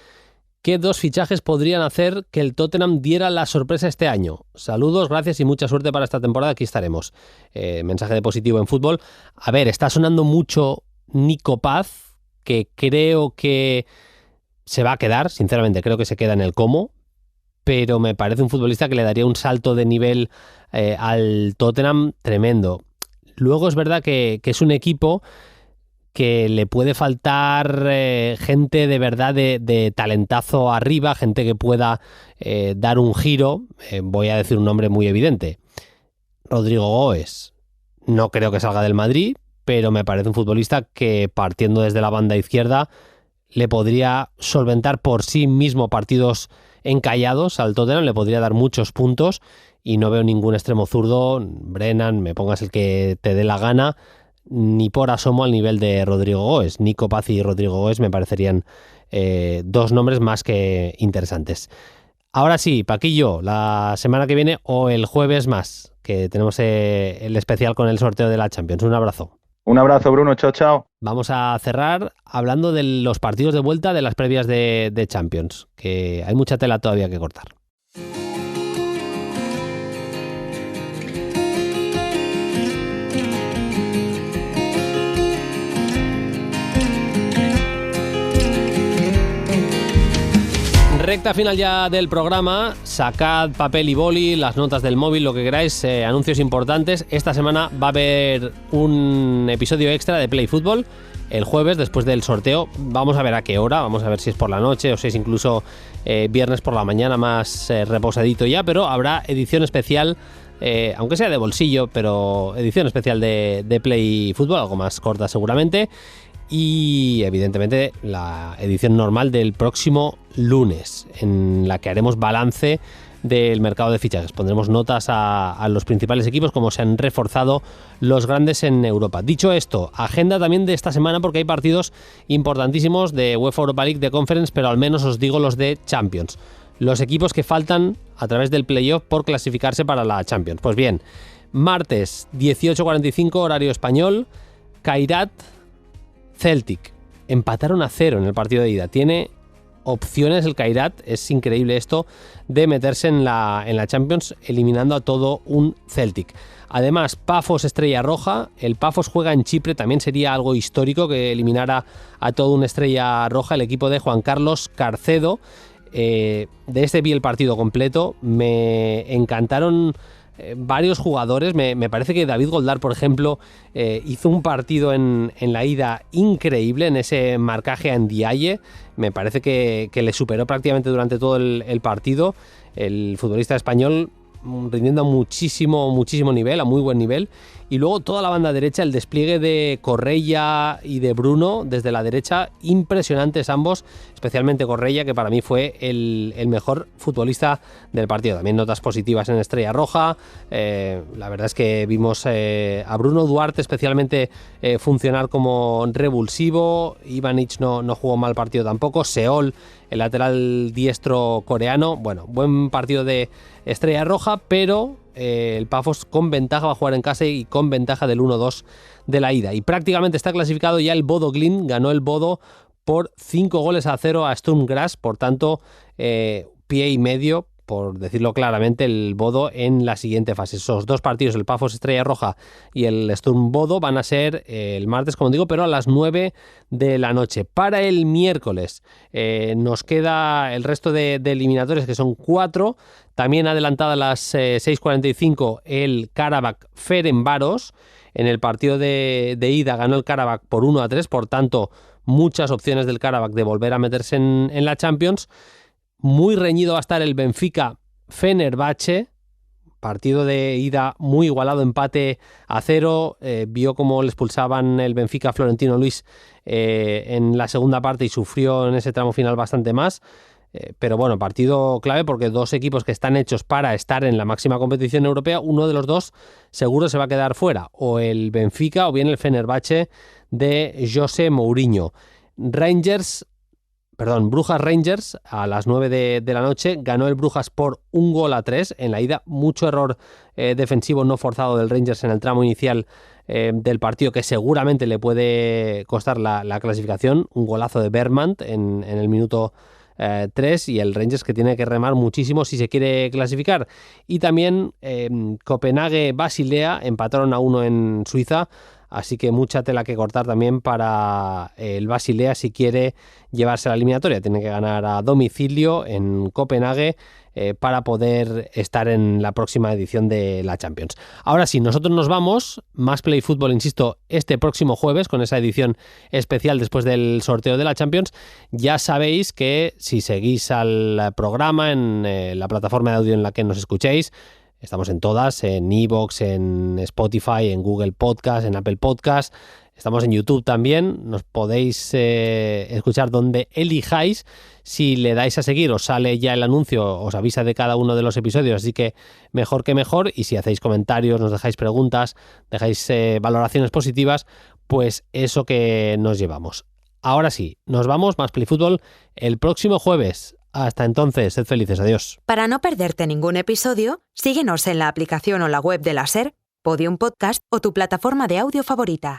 ¿qué 2 fichajes podrían hacer que el Tottenham diera la sorpresa este año? Saludos, gracias y mucha suerte para esta temporada. Aquí estaremos. Mensaje de Positivo en Fútbol. A ver, está sonando mucho Nico Paz, que creo que se va a quedar. Sinceramente, creo que se queda en el Como. Pero me parece un futbolista que le daría un salto de nivel al Tottenham tremendo. Luego es verdad que es un equipo que le puede faltar gente de verdad de talentazo arriba, gente que pueda dar un giro. Voy a decir un nombre muy evidente: Rodrigo Goes. No creo que salga del Madrid, pero me parece un futbolista que, partiendo desde la banda izquierda, le podría solventar por sí mismo partidos encallados al Tottenham, le podría dar muchos puntos, y no veo ningún extremo zurdo, Brennan, me pongas el que te dé la gana, ni por asomo al nivel de Rodrigo Goes. Nico Paz y Rodrigo Goes me parecerían 2 nombres más que interesantes. Ahora sí, Paquillo, la semana que viene o el jueves más, que tenemos el especial con el sorteo de la Champions. Un abrazo. Un abrazo, Bruno. Chao, chao. Vamos a cerrar hablando de los partidos de vuelta de las previas de Champions, que hay mucha tela todavía que cortar. Recta final ya del programa. Sacad papel y boli, las notas del móvil, lo que queráis, anuncios importantes. Esta semana va a haber un episodio extra de Play Fútbol el jueves después del sorteo. Vamos a ver a qué hora, vamos a ver si es por la noche o si es incluso viernes por la mañana, más reposadito ya, pero habrá edición especial, aunque sea de bolsillo, pero edición especial de Play Fútbol, algo más corta seguramente. Y evidentemente la edición normal del próximo lunes, en la que haremos balance del mercado de fichajes. Pondremos notas a los principales equipos, cómo se han reforzado los grandes en Europa. Dicho esto, agenda también de esta semana, porque hay partidos importantísimos de UEFA Europa League, de Conference, pero al menos os digo los de Champions. Los equipos que faltan a través del playoff por clasificarse para la Champions. Pues bien, martes 18:45 horario español, Kairat Celtic. Empataron a 0 en el partido de ida. Tiene opciones el Kairat, es increíble esto, de meterse en la Champions eliminando a todo un Celtic. Además, Pafos Estrella Roja. El Pafos juega en Chipre, también sería algo histórico que eliminara a todo un Estrella Roja, el equipo de Juan Carlos Carcedo. De este vi el partido completo, me encantaron varios jugadores. Me parece que David Goldar, por ejemplo, hizo un partido en la ida increíble en ese marcaje a Ndiaye. Me parece que le superó prácticamente durante todo el partido. El futbolista español rindiendo a muchísimo nivel, a muy buen nivel. Y luego toda la banda derecha, el despliegue de Correia y de Bruno desde la derecha, impresionantes ambos, especialmente Correia, que para mí fue el mejor futbolista del partido. También notas positivas en Estrella Roja. La verdad es que vimos a Bruno Duarte especialmente funcionar como revulsivo. Ivanic no jugó mal partido tampoco. Seol, el lateral diestro coreano, bueno, buen partido de Estrella Roja, pero el Pafos con ventaja va a jugar en casa y con ventaja del 1-2 de la ida. Y prácticamente está clasificado ya el Bodo Glimt, ganó el Bodo por 5-0 a Sturm Graz, por tanto, pie y medio, por decirlo claramente, el Bodo en la siguiente fase. Esos dos partidos, el Pafos Estrella Roja y el Sturm Bodo, van a ser el martes, como digo, pero a las 9 de la noche. Para el miércoles nos queda el resto de eliminatorias, que son 4. También adelantada a las 6:45 el Karabakh Ferencváros. En el partido de ida ganó el Karabakh por 1-3, por tanto, muchas opciones del Karabakh de volver a meterse en la Champions. Muy reñido va a estar el Benfica Fenerbahce, partido de ida muy igualado, empate a 0. Vio cómo le expulsaban el Benfica a Florentino Luis en la segunda parte y sufrió en ese tramo final bastante más. Pero bueno, partido clave porque dos equipos que están hechos para estar en la máxima competición europea, uno de los dos seguro se va a quedar fuera, o el Benfica o bien el Fenerbahce de José Mourinho. Brujas Rangers a las 9 de la noche, ganó el Brujas por 1-3 en la ida. Mucho error defensivo no forzado del Rangers en el tramo inicial del partido, que seguramente le puede costar la clasificación. Un golazo de Bergman en el minuto 3, y el Rangers que tiene que remar muchísimo si se quiere clasificar. Y también Copenhague-Basilea empataron a 1 en Suiza. Así que mucha tela que cortar también para el Basilea si quiere llevarse a la eliminatoria. Tiene que ganar a domicilio en Copenhague para poder estar en la próxima edición de la Champions. Ahora sí, nosotros nos vamos. Más Play Fútbol, insisto, este próximo jueves con esa edición especial después del sorteo de la Champions. Ya sabéis que si seguís al programa en la plataforma de audio en la que nos escuchéis, estamos en todas, en iVoox, en Spotify, en Google Podcast, en Apple Podcast. Estamos en YouTube también. Nos podéis escuchar donde elijáis. Si le dais a seguir, os sale ya el anuncio, os avisa de cada uno de los episodios, así que mejor que mejor. Y si hacéis comentarios, nos dejáis preguntas, dejáis valoraciones positivas, pues eso que nos llevamos. Ahora sí, nos vamos, Más Play Fútbol, el próximo jueves. Hasta entonces, sed felices, adiós. Para no perderte ningún episodio, síguenos en la aplicación o la web de la SER, Podium Podcast o tu plataforma de audio favorita.